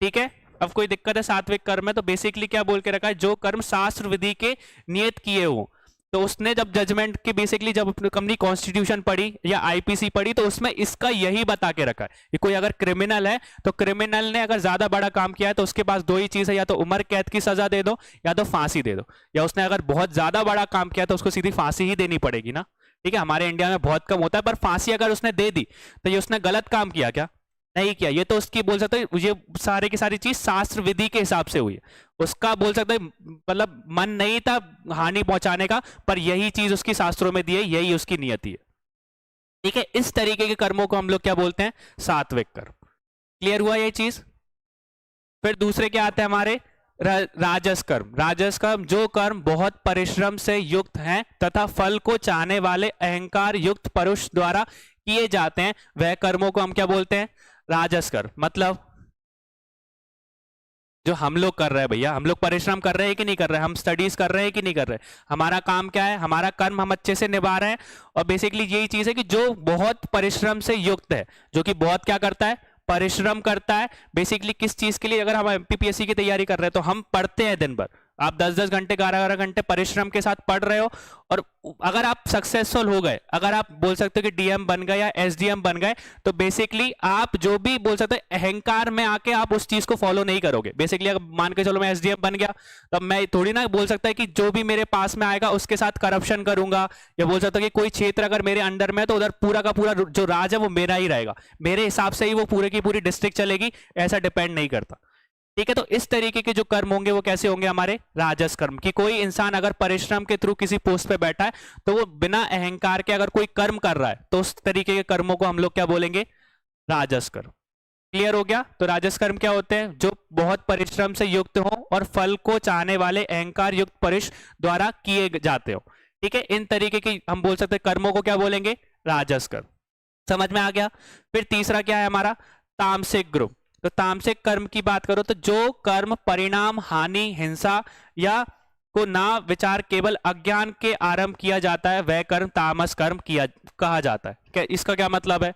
Speaker 1: ठीक है, अब कोई दिक्कत है सात्विक कर्म में? तो बेसिकली क्या बोल के रखा है, जो कर्म शास्त्र विधि के नियत किए हो। तो उसने जब जजमेंट की बेसिकली जब अपनी कॉन्स्टिट्यूशन पढ़ी या आईपीसी पढ़ी तो उसमें इसका यही बता के रखा है कि कोई अगर क्रिमिनल है तो क्रिमिनल ने अगर ज्यादा बड़ा काम किया है तो उसके पास 2 ही चीज है, या तो उम्र कैद की सजा दे दो या तो फांसी दे दो। या उसने अगर बहुत ज्यादा बड़ा काम किया तो उसको सीधी फांसी ही देनी पड़ेगी ना। ठीक है, हमारे इंडिया में बहुत कम होता है, पर फांसी अगर उसने दे दी तो ये उसने गलत काम किया क्या? नहीं किया। ये तो उसकी बोल सकते हैं ये सारे की सारी चीज शास्त्र विधि के हिसाब से हुई है। उसका बोल सकते हैं मतलब मन नहीं था हानि पहुंचाने का, पर यही चीज उसकी शास्त्रों में दी है, यही उसकी नियति है। ठीक है, इस तरीके के कर्मों को हम लोग क्या बोलते हैं, सात्विक कर्म। क्लियर हुआ ये चीज? फिर दूसरे क्या आते हैं हमारे, राजस कर्म। राजस कर्म जो कर्म बहुत परिश्रम से युक्त हैं तथा फल को चाहने वाले अहंकार युक्त पुरुष द्वारा किए जाते हैं, वह कर्मों को हम क्या बोलते हैं, राजस कर्म। मतलब जो हम लोग कर रहे हैं भैया, हम लोग परिश्रम कर रहे हैं कि नहीं कर रहे हैं, हम स्टडीज कर रहे हैं कि नहीं कर रहे हैं, हमारा काम क्या है, हमारा कर्म हम अच्छे से निभा रहे हैं। और बेसिकली यही चीज है कि जो बहुत परिश्रम से युक्त है, जो कि बहुत क्या करता है, परिश्रम करता है। बेसिकली किस चीज के लिए, अगर हम एमपीपीएससी की तैयारी कर रहे हैं तो हम पढ़ते हैं दिन भर, आप 10-10 घंटे 11-11 घंटे परिश्रम के साथ पढ़ रहे हो, और अगर आप सक्सेसफुल हो गए, अगर आप बोल सकते हो कि डीएम बन गए या एसडीएम बन गए, तो बेसिकली आप जो भी बोल सकते हो अहंकार में आके आप उस चीज को फॉलो नहीं करोगे। बेसिकली अगर मान के चलो मैं एसडीएम बन गया, तो मैं थोड़ी ना बोल सकता है कि जो भी मेरे पास में आएगा उसके साथ करप्शन करूंगा, या बोल सकता हूँ कि कोई क्षेत्र अगर मेरे अंडर में है तो उधर पूरा का पूरा जो राज है वो मेरा ही रहेगा, मेरे हिसाब से ही वो पूरे की पूरी डिस्ट्रिक्ट चलेगी, ऐसा डिपेंड नहीं करता। ठीक है, तो इस तरीके के जो कर्म होंगे वो कैसे होंगे, हमारे राजस कर्म। कि कोई इंसान अगर परिश्रम के थ्रू किसी पोस्ट पे बैठा है, तो वो बिना अहंकार के अगर कोई कर्म कर रहा है, तो उस तरीके के कर्मों को हम लोग क्या बोलेंगे, राजस कर्म। क्लियर हो गया? तो राजस कर्म क्या होते हैं, जो बहुत परिश्रम से युक्त हो और फल को चाहने वाले अहंकार युक्त पुरुष द्वारा किए जाते हो। ठीक है, इन तरीके की हम बोल सकते हैं कर्मों को क्या बोलेंगे, राजस कर्म। समझ में आ गया? फिर तीसरा क्या है हमारा, तामसिक ग्रुप। तो तामसिक कर्म की बात करो तो जो कर्म परिणाम हानि हिंसा या को ना विचार केवल अज्ञान के आरंभ किया जाता है, वह कर्म तामस कर्म किया कहा जाता है। क्या इसका क्या मतलब है?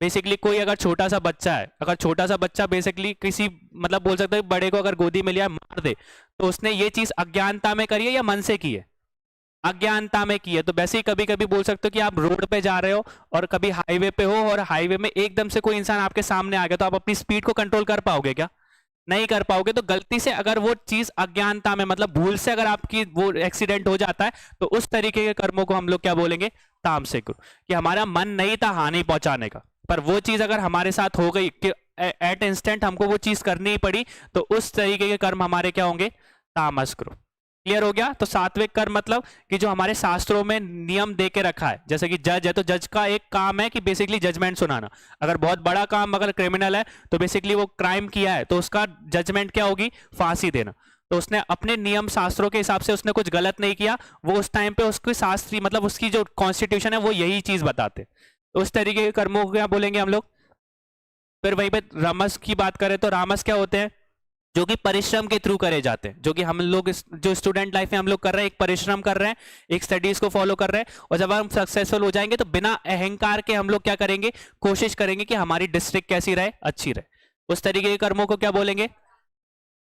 Speaker 1: बेसिकली कोई अगर छोटा सा बच्चा है, अगर छोटा सा बच्चा बेसिकली किसी मतलब बोल सकते हैं बड़े को अगर गोदी में लिया मार दे, तो उसने ये चीज अज्ञानता में करी है या मन से की है? अज्ञानता में की है। तो वैसे ही कभी कभी बोल सकते हो कि आप रोड पे जा रहे हो और कभी हाईवे पे हो, और हाईवे में एकदम से कोई इंसान आपके सामने आ गया, तो आप अपनी स्पीड को कंट्रोल कर पाओगे क्या? नहीं कर पाओगे। तो गलती से अगर वो चीज अज्ञानता में मतलब भूल से अगर आपकी वो एक्सीडेंट हो जाता है, तो उस तरीके के कर्मों को हम लोग क्या बोलेंगे, तामसिक। कि हमारा मन नहीं था हानि पहुंचाने का, पर वो चीज अगर हमारे साथ हो गई कि एट इंस्टेंट हमको वो चीज करनी ही पड़ी, तो उस तरीके के कर्म हमारे क्या होंगे, तामस कर्म। क्लियर हो गया? तो सात्विक कर्म मतलब कि जो हमारे शास्त्रों में नियम दे के रखा है, जैसे कि जज है तो जज का एक काम है कि बेसिकली जजमेंट सुनाना। अगर बहुत बड़ा काम अगर क्रिमिनल है तो बेसिकली वो क्राइम किया है तो उसका जजमेंट क्या होगी, फांसी देना। तो उसने अपने नियम शास्त्रों के हिसाब से उसने कुछ गलत नहीं किया, वो उस टाइम पे उसकी शास्त्री मतलब उसकी जो कॉन्स्टिट्यूशन है वो यही चीज बताते। तो उस तरीके के कर्मों को क्या बोलेंगे हम लोग। फिर वहीं पे रामस की बात करें तो रामस क्या होते हैं, जो कि परिश्रम के थ्रू करे जाते हैं। जो कि हम लोग जो स्टूडेंट लाइफ में हम लोग कर रहे हैं, एक परिश्रम कर रहे हैं, एक स्टडीज को फॉलो कर रहे हैं, और जब हम सक्सेसफुल हो जाएंगे तो बिना अहंकार के हम लोग क्या करेंगे, कोशिश करेंगे कि हमारी डिस्ट्रिक्ट कैसी रहे, अच्छी रहे। उस तरीके के कर्मों को क्या बोलेंगे।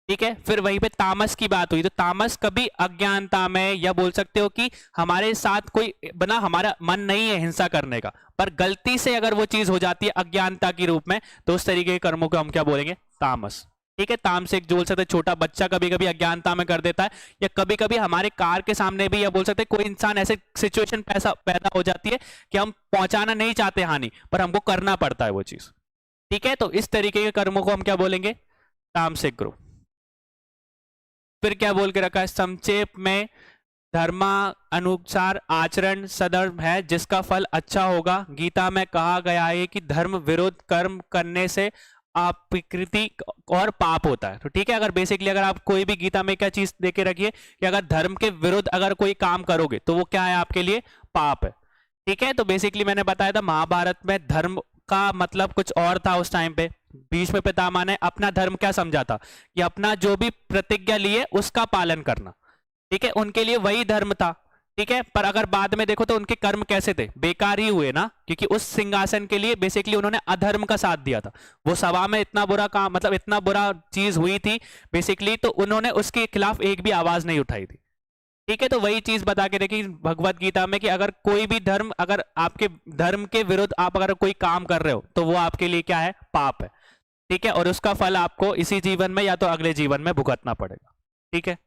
Speaker 1: ठीक है, फिर वहीं पे तामस की बात हुई, तो तामस कभी अज्ञानता में, या बोल सकते हो कि हमारे साथ कोई बना हमारा मन नहीं है हिंसा करने का, पर गलती से अगर वो चीज हो जाती है अज्ञानता के रूप में, तो उस तरीके के कर्मों को हम क्या बोलेंगे, तामस। ठीक है, तामसिक जो बोल सकते हैं छोटा बच्चा कभी कभी अज्ञानता में कर देता है, या कभी कभी हमारे कार के सामने भी, या बोल सकते हैं कोई इंसान ऐसे सिचुएशन पैदा हो जाती है कि हम पहुंचाना नहीं चाहते हानि, पर हमको करना पड़ता है वो चीज। ठीक है, तो इस तरीके के कर्मों को हम क्या बोलेंगे, तामसिक ग्रुप। फिर क्या बोल के रखा है, संक्षेप में धर्मा अनुसार आचरण सधर्म है जिसका फल अच्छा होगा। गीता में कहा गया है कि धर्म विरुद्ध कर्म करने से अपकृति और पाप होता है। तो ठीक है, अगर बेसिकली अगर आप कोई भी गीता में क्या चीज देके रखिए कि अगर धर्म के विरुद्ध अगर कोई काम करोगे तो वो क्या है, आपके लिए पाप है। ठीक है, तो बेसिकली मैंने बताया था महाभारत में धर्म का मतलब कुछ और था उस टाइम पे। भीष्म पितामह ने अपना धर्म क्या समझा था, कि अपना जो भी प्रतिज्ञा लिए उसका पालन करना। ठीक है, उनके लिए वही धर्म था। ठीक है, पर अगर बाद में देखो तो उनके कर्म कैसे थे, बेकार ही हुए ना, क्योंकि उस सिंहासन के लिए बेसिकली उन्होंने अधर्म का साथ दिया था। वो सभा में इतना बुरा काम मतलब इतना बुरा चीज हुई थी बेसिकली, तो उन्होंने उसके खिलाफ एक भी आवाज नहीं उठाई थी। ठीक है, तो वही चीज बता के देखी भगवत गीता में कि अगर कोई भी धर्म, अगर आपके धर्म के विरुद्ध आप अगर कोई काम कर रहे हो तो वो आपके लिए क्या है, पाप है। ठीक है, और उसका फल आपको इसी जीवन में या तो अगले जीवन में भुगतना पड़ेगा। ठीक है,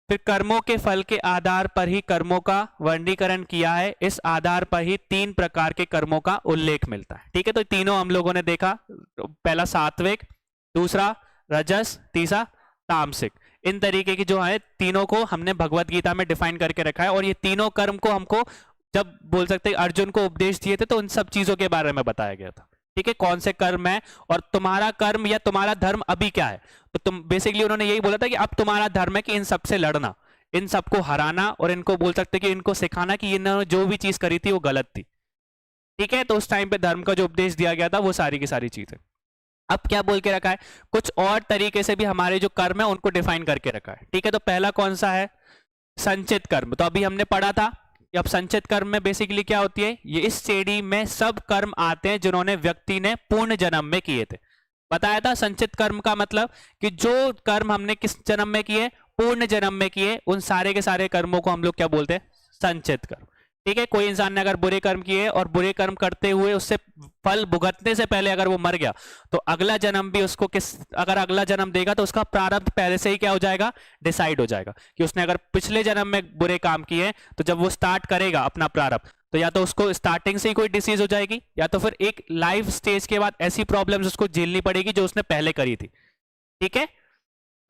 Speaker 1: फिर कर्मों के फल के आधार पर ही कर्मों का वर्गीकरण किया है। इस आधार पर ही 3 प्रकार के कर्मों का उल्लेख मिलता है। ठीक है, तो तीनों हम लोगों ने देखा, पहला सात्विक, दूसरा रजस, तीसरा तामसिक। इन तरीके की जो है तीनों को हमने भगवत गीता में डिफाइन करके रखा है, और ये तीनों कर्म को हमको जब बोल सकते हैं अर्जुन को उपदेश दिए थे तो उन सब चीजों के बारे में बताया गया था। ठीक है, कौन से कर्म है और तुम्हारा कर्म या तुम्हारा धर्म अभी क्या है। तो तुम बेसिकली उन्होंने यही बोला था कि अब तुम्हारा धर्म है कि इन सबसे लड़ना, इन सबको हराना, और इनको बोल सकते कि इनको सिखाना कि इन्होंने जो भी चीज करी थी वो गलत थी। ठीक है, तो उस टाइम पे धर्म का जो उपदेश दिया गया था वो सारी की सारी चीजें। अब क्या बोल के रखा है, कुछ और तरीके से भी हमारे जो कर्म है उनको डिफाइन करके रखा है। ठीक है, तो पहला कौन सा है, संचित कर्म। तो अभी हमने पढ़ा था कि अब संचित कर्म में बेसिकली क्या होती है, ये इस श्रेणी में सब कर्म आते हैं जिन्होंने व्यक्ति ने पूर्ण जन्म में किए थे। बताया था संचित कर्म का मतलब कि जो कर्म हमने किस जन्म में किए, पूर्ण जन्म में किए उन सारे के सारे कर्मों को हम लोग क्या बोलते हैं? संचित कर्म। ठीक है, कोई इंसान ने अगर बुरे कर्म किए और बुरे कर्म करते हुए उससे फल भुगतने से पहले अगर वो मर गया तो अगला जन्म भी उसको अगर अगला जन्म देगा तो उसका प्रारब्ध पहले से ही क्या हो जाएगा? डिसाइड हो जाएगा कि उसने अगर पिछले जन्म में बुरे काम किए तो जब वो स्टार्ट करेगा अपना प्रारब्ध तो या तो उसको स्टार्टिंग से ही कोई डिसीज हो जाएगी या तो फिर एक लाइफ स्टेज के बाद ऐसी प्रॉब्लम्स उसको झेलनी पड़ेगी जो उसने पहले करी थी। ठीक है,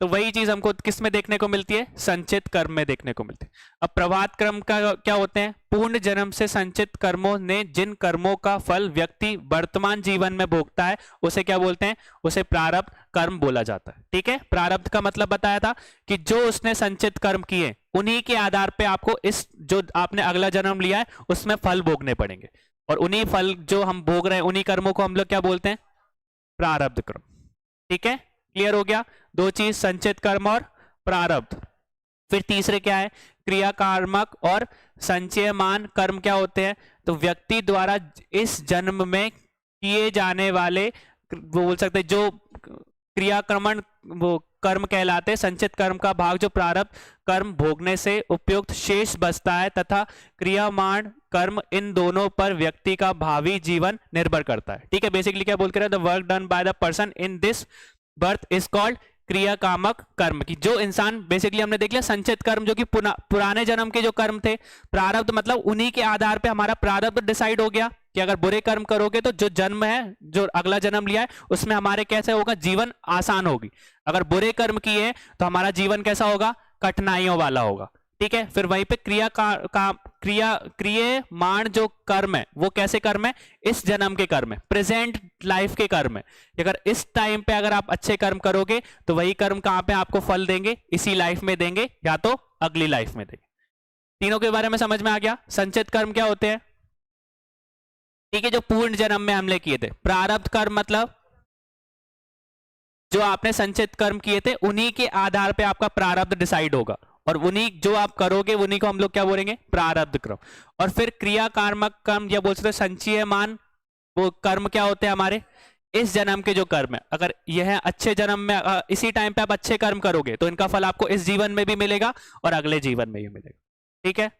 Speaker 1: तो वही चीज हमको किस में देखने को मिलती है? संचित कर्म में देखने को मिलती है। अब प्रभात कर्म का क्या होते हैं? पूर्ण जन्म से संचित कर्मों ने जिन कर्मों का फल व्यक्ति वर्तमान जीवन में भोगता है उसे क्या बोलते हैं? उसे प्रारब्ध कर्म बोला जाता है। ठीक है, प्रारब्ध का मतलब बताया था कि जो उसने संचित कर्म किए उन्हीं के आधार पे आपको इस जो आपने अगला जन्म लिया है उसमें फल भोगने पड़ेंगे, और उन्हीं फल जो हम भोग रहे हैं उन्हीं कर्मों को हम लोग क्या बोलते हैं? प्रारब्ध कर्म। ठीक है, क्लियर हो गया? दो चीज, संचित कर्म और प्रारब्ध। फिर तीसरे क्या है? क्रिया कार्मक और संचयमान कर्म क्या होते हैं? तो व्यक्ति द्वारा इस जन्म में किए जाने वाले, वो बोल सकते हैं जो क्रियाक्रमण वो कर्म कहलाते हैं। संचित कर्म का भाग जो प्रारब्ध कर्म भोगने से उपयुक्त शेष बचता है तथा क्रियामाण कर्म, इन दोनों पर व्यक्ति का भावी जीवन निर्भर करता है। ठीक है, बेसिकली क्या बोल कर रहे हैं? The work done by the person in this birth is called क्रिया कामक कर्म। की जो इंसान, बेसिकली हमने देख लिया संचित कर्म जो कि पुराने जन्म के जो कर्म थे, प्रारब्ध मतलब उन्हीं के आधार पे हमारा प्रारब्ध डिसाइड हो गया कि अगर बुरे कर्म करोगे तो जो जन्म है, जो अगला जन्म लिया है उसमें हमारे कैसे होगा? जीवन आसान होगी। अगर बुरे कर्म किए तो हमारा जीवन कैसा होगा? कठिनाइयों वाला होगा। ठीक है, फिर वहीं पे क्रियमाण जो कर्म है वो कैसे कर्म है? इस जन्म के कर्म है, प्रेजेंट लाइफ के कर्म है। अगर इस टाइम पे अगर आप अच्छे कर्म करोगे तो वही कर्म कहां पे आपको फल देंगे? इसी लाइफ में देंगे या तो अगली लाइफ में देंगे। तीनों के बारे में समझ में आ गया? संचित कर्म क्या होते हैं? ठीक है, जो पूर्ण जन्म में हमने किए थे। प्रारब्ध कर्म मतलब जो आपने संचित कर्म किए थे उन्हीं के आधार पे आपका प्रारब्ध डिसाइड होगा, और उन्हीं जो आप करोगे उन्हीं को हम लोग क्या बोलेंगे? प्रारब्ध कर्म। और फिर क्रिया कार्मक कर्म या बोल सकते हैं संचयमान, वो कर्म क्या होते हैं? हमारे इस जन्म के जो कर्म है, अगर यह अच्छे जन्म में इसी टाइम पे आप अच्छे कर्म करोगे तो इनका फल आपको इस जीवन में भी मिलेगा और अगले जीवन में भी मिलेगा। ठीक है,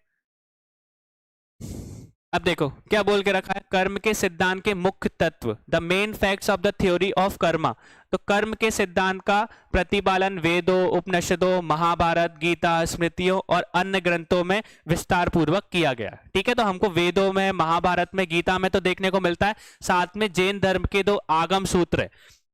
Speaker 1: अब देखो क्या बोल के रखा है? कर्म के सिद्धांत के मुख्य तत्व, the main facts of the theory of Karma. तो कर्म के सिद्धांत का प्रतिपालन वेदों, उपनिषदों, महाभारत, गीता, स्मृतियों और अन्य ग्रंथों में विस्तार पूर्वक किया गया है। ठीक है, तो हमको वेदों में, महाभारत में, गीता में तो देखने को मिलता है। साथ में जैन धर्म के 2 आगम सूत्र है,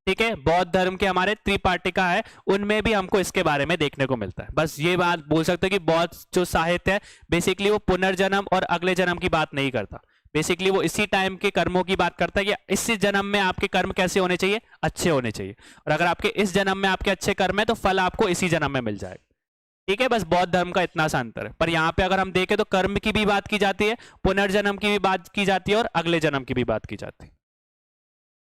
Speaker 1: ठीक है, बौद्ध धर्म के हमारे त्रिपाटिका है, उनमें भी हमको इसके बारे में देखने को मिलता है। बस ये बात बोल सकते हैं कि बौद्ध जो साहित्य है बेसिकली वो पुनर्जन्म और अगले जन्म की बात नहीं करता। बेसिकली वो इसी टाइम के कर्मों की बात करता है कि इसी जन्म में आपके कर्म कैसे होने चाहिए? अच्छे होने चाहिए, और अगर आपके इस जन्म में आपके अच्छे कर्म है तो फल आपको इसी जन्म में मिल जाएगा। ठीक है, बस बौद्ध धर्म का इतना सा अंतर है। पर यहाँ पे अगर हम देखें तो कर्म की भी बात की जाती है, पुनर्जन्म की भी बात की जाती है और अगले जन्म की भी बात की जाती है।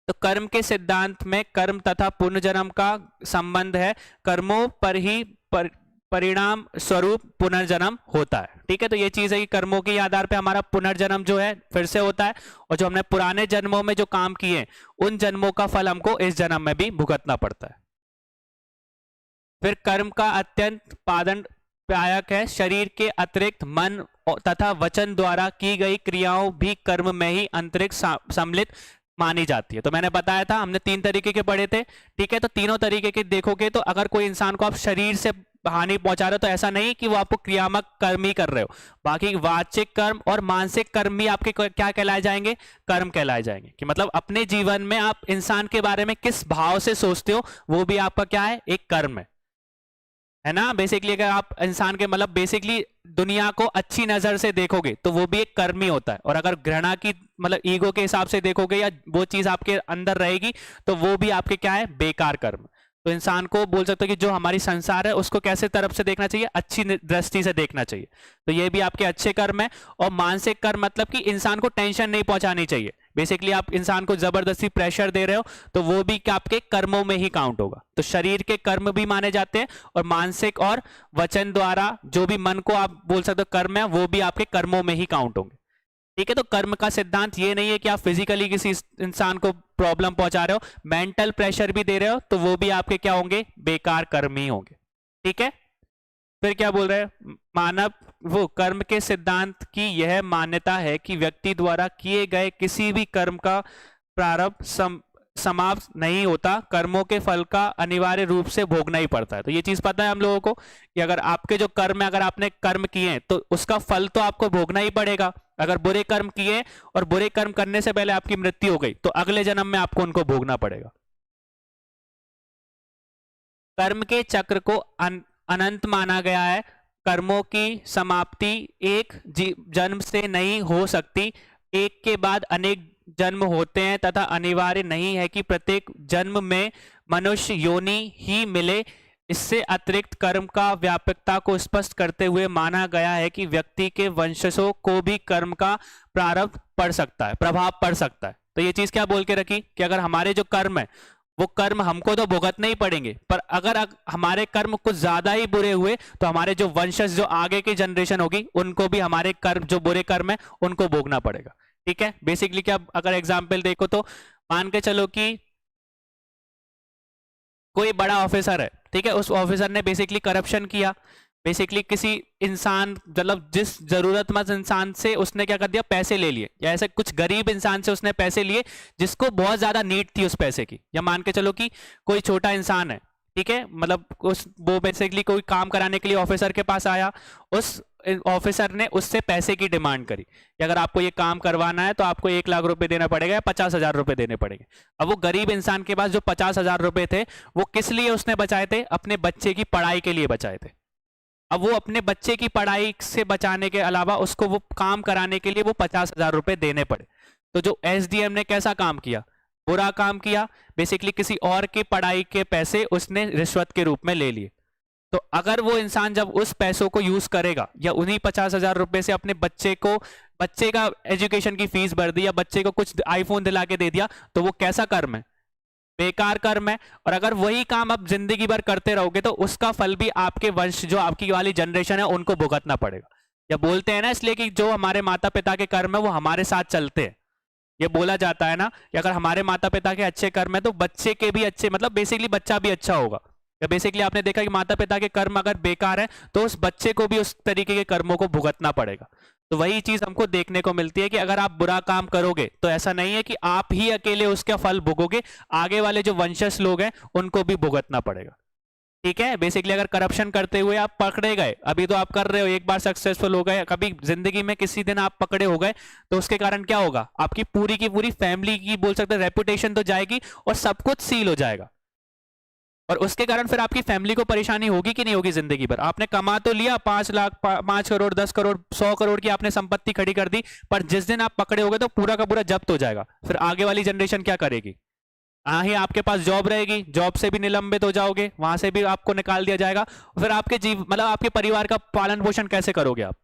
Speaker 1: तो कर्म के सिद्धांत में कर्म तथा पुनर्जन्म का संबंध है। कर्मों पर ही परिणाम स्वरूप पुनर्जन्म होता है। ठीक है, तो ये चीज है कि कर्मों के आधार पे हमारा पुनर्जन्म जो है फिर से होता है, और जो हमने पुराने जन्मों में जो काम किए उन जन्मों का फल हमको इस जन्म में भी भुगतना पड़ता है। फिर कर्म का अत्यंत पादनदायक है। शरीर के अतिरिक्त मन तथा वचन द्वारा की गई क्रियाओं भी कर्म में ही अंतरिक्ष सम्मिलित मानी जाती है। तो मैंने बताया था हमने 3 तरीके के पढ़े थे। ठीक है, तो तीनों तरीके के देखोगे तो अगर कोई इंसान को आप शरीर से हानि पहुंचा रहे हो तो ऐसा नहीं कि वो आपको क्रियात्मक कर्म ही कर रहे हो, बाकी वाचिक कर्म और मानसिक कर्म भी आपके क्या कहलाए जाएंगे? कर्म कहलाए जाएंगे। कि मतलब अपने जीवन में आप इंसान के बारे में किस भाव से सोचते हो वो भी आपका क्या है? एक कर्म है ना। बेसिकली अगर आप इंसान के मतलब बेसिकली दुनिया को अच्छी नजर से देखोगे तो वो भी एक कर्म ही होता है, और अगर घृणा की मतलब ईगो के हिसाब से देखोगे या वो चीज आपके अंदर रहेगी तो वो भी आपके क्या है? बेकार कर्म। तो इंसान को बोल सकते हो कि जो हमारी संसार है उसको कैसे तरफ से देखना चाहिए? अच्छी दृष्टि से देखना चाहिए। तो ये भी आपके अच्छे कर्म है। और मानसिक कर्म मतलब कि इंसान को टेंशन नहीं पहुंचानी चाहिए। बेसिकली आप इंसान को जबरदस्ती प्रेशर दे रहे हो तो वो भी आपके कर्मों में ही काउंट होगा। तो शरीर के कर्म भी माने जाते हैं, और मानसिक और वचन द्वारा जो भी मन को आप बोल सकते हो कर्म है वो भी आपके कर्मों में ही काउंट होंगे। ठीक है, तो कर्म का सिद्धांत ये नहीं है कि आप फिजिकली किसी इंसान को प्रॉब्लम पहुंचा रहे हो, मेंटल प्रेशर भी दे रहे हो तो वो भी आपके क्या होंगे? बेकार कर्म ही होंगे। ठीक है, फिर क्या बोल रहे हैं, मानव वो कर्म के सिद्धांत की यह मान्यता है कि व्यक्ति द्वारा किए गए किसी भी कर्म का प्रारंभ समाप्त नहीं होता, कर्मों के फल का अनिवार्य रूप से भोगना ही पड़ता है। तो ये चीज पता है हम लोगों को कि अगर आपके जो कर्म है, अगर आपने कर्म किए हैं तो उसका फल तो आपको भोगना ही पड़ेगा। अगर बुरे कर्म किए और बुरे कर्म करने से पहले आपकी मृत्यु हो गई तो अगले जन्म में आपको उनको भोगना पड़ेगा। कर्म के चक्र को अनंत माना गया है। कर्मों की समाप्ति एक जन्म से नहीं हो सकती, एक के बाद अनेक जन्म होते हैं तथा अनिवार्य नहीं है कि प्रत्येक जन्म में मनुष्य योनि ही मिले। इससे अतिरिक्त कर्म का व्यापकता को स्पष्ट करते हुए माना गया है कि व्यक्ति के वंशजों को भी कर्म का प्रारब्ध पड़ सकता है, प्रभाव पड़ सकता है। तो ये चीज क्या बोल के रखी कि अगर हमारे जो कर्म है वो कर्म हमको तो भुगतने ही पड़ेंगे, पर अगर हमारे कर्म कुछ ज्यादा ही बुरे हुए तो हमारे जो वंशज, जो आगे की जनरेशन होगी, उनको भी हमारे कर्म, जो बुरे कर्म है, उनको भोगना पड़ेगा। ठीक है, बेसिकली क्या, अगर एग्जाम्पल देखो तो मान के चलो कि कोई बड़ा ऑफिसर है, ठीक है, उस ऑफिसर ने बेसिकली करप्शन किया, बेसिकली किसी इंसान, मतलब जिस जरूरतमंद इंसान से उसने क्या कर दिया, पैसे ले लिए, या ऐसे कुछ गरीब इंसान से उसने पैसे लिए जिसको बहुत ज्यादा नीड थी उस पैसे की। या मान के चलो कि कोई छोटा इंसान है, ठीक है, मतलब वो बेसिकली कोई काम कराने के लिए ऑफिसर के पास आया, उस ऑफिसर ने उससे पैसे की डिमांड करी कि अगर आपको ये काम करवाना है तो आपको 1 लाख रुपए देना पड़ेगा या 50,000 रुपए देने पड़ेंगे। अब वो गरीब इंसान के पास जो 50,000 रुपए थे वो किस लिए उसने बचाए थे, अपने बच्चे की पढ़ाई के लिए बचाए थे। अब वो अपने बच्चे की पढ़ाई से बचाने के अलावा उसको वो काम कराने के लिए वो 50,000 रुपए देने पड़े। तो जो एसडीएम ने कैसा काम किया, बुरा काम किया, बेसिकली किसी और की पढ़ाई के पैसे उसने रिश्वत के रूप में ले लिए। तो अगर वो इंसान जब उस पैसों को यूज करेगा या उन्हीं 50,000 रुपए से अपने बच्चे का एजुकेशन की फीस भर दी या बच्चे को कुछ आईफोन दिला के दे दिया, तो वो कैसा कर्म है, बेकार कर्म है। और अगर वही काम आप जिंदगी भर करते रहोगे तो उसका फल भी आपके वंश, जो आपकी वाली जनरेशन है, उनको भुगतना पड़ेगा। या बोलते हैं ना इसलिए कि जो हमारे माता पिता के कर्म है वो हमारे साथ चलते हैं। ये बोला जाता है ना कि अगर हमारे माता पिता के अच्छे कर्म है तो बच्चे के भी अच्छे, मतलब बेसिकली बच्चा भी अच्छा होगा। या बेसिकली आपने देखा कि माता पिता के कर्म अगर बेकार है तो उस बच्चे को भी उस तरीके के कर्मों को भुगतना पड़ेगा। तो वही चीज हमको देखने को मिलती है कि अगर आप बुरा काम करोगे तो ऐसा नहीं है कि आप ही अकेले उसका फल भोगोगे, आगे वाले जो वंशज लोग हैं उनको भी भुगतना पड़ेगा। ठीक है, बेसिकली अगर करप्शन करते हुए आप पकड़े गए, अभी तो आप कर रहे हो, एक बार सक्सेसफुल हो गए, कभी जिंदगी में किसी दिन आप पकड़े हो गए तो उसके कारण क्या होगा, आपकी पूरी की पूरी फैमिली की बोल सकते हैं रेपुटेशन तो जाएगी और सब कुछ सील हो जाएगा। और उसके कारण फिर आपकी फैमिली को परेशानी होगी कि नहीं होगी जिंदगी भर। आपने कमा तो लिया 5 लाख, 5 करोड़, 10 करोड़, 100 करोड़ की आपने संपत्ति खड़ी कर दी, पर जिस दिन आप पकड़े हो गए तो पूरा का पूरा जब्त हो जाएगा। फिर आगे वाली जनरेशन क्या करेगी, ही आपके पास जॉब रहेगी, जॉब से भी निलंबित हो जाओगे, वहां से भी आपको निकाल दिया जाएगा, फिर आपके मतलब आपके परिवार का पालन पोषण कैसे करोगे आप।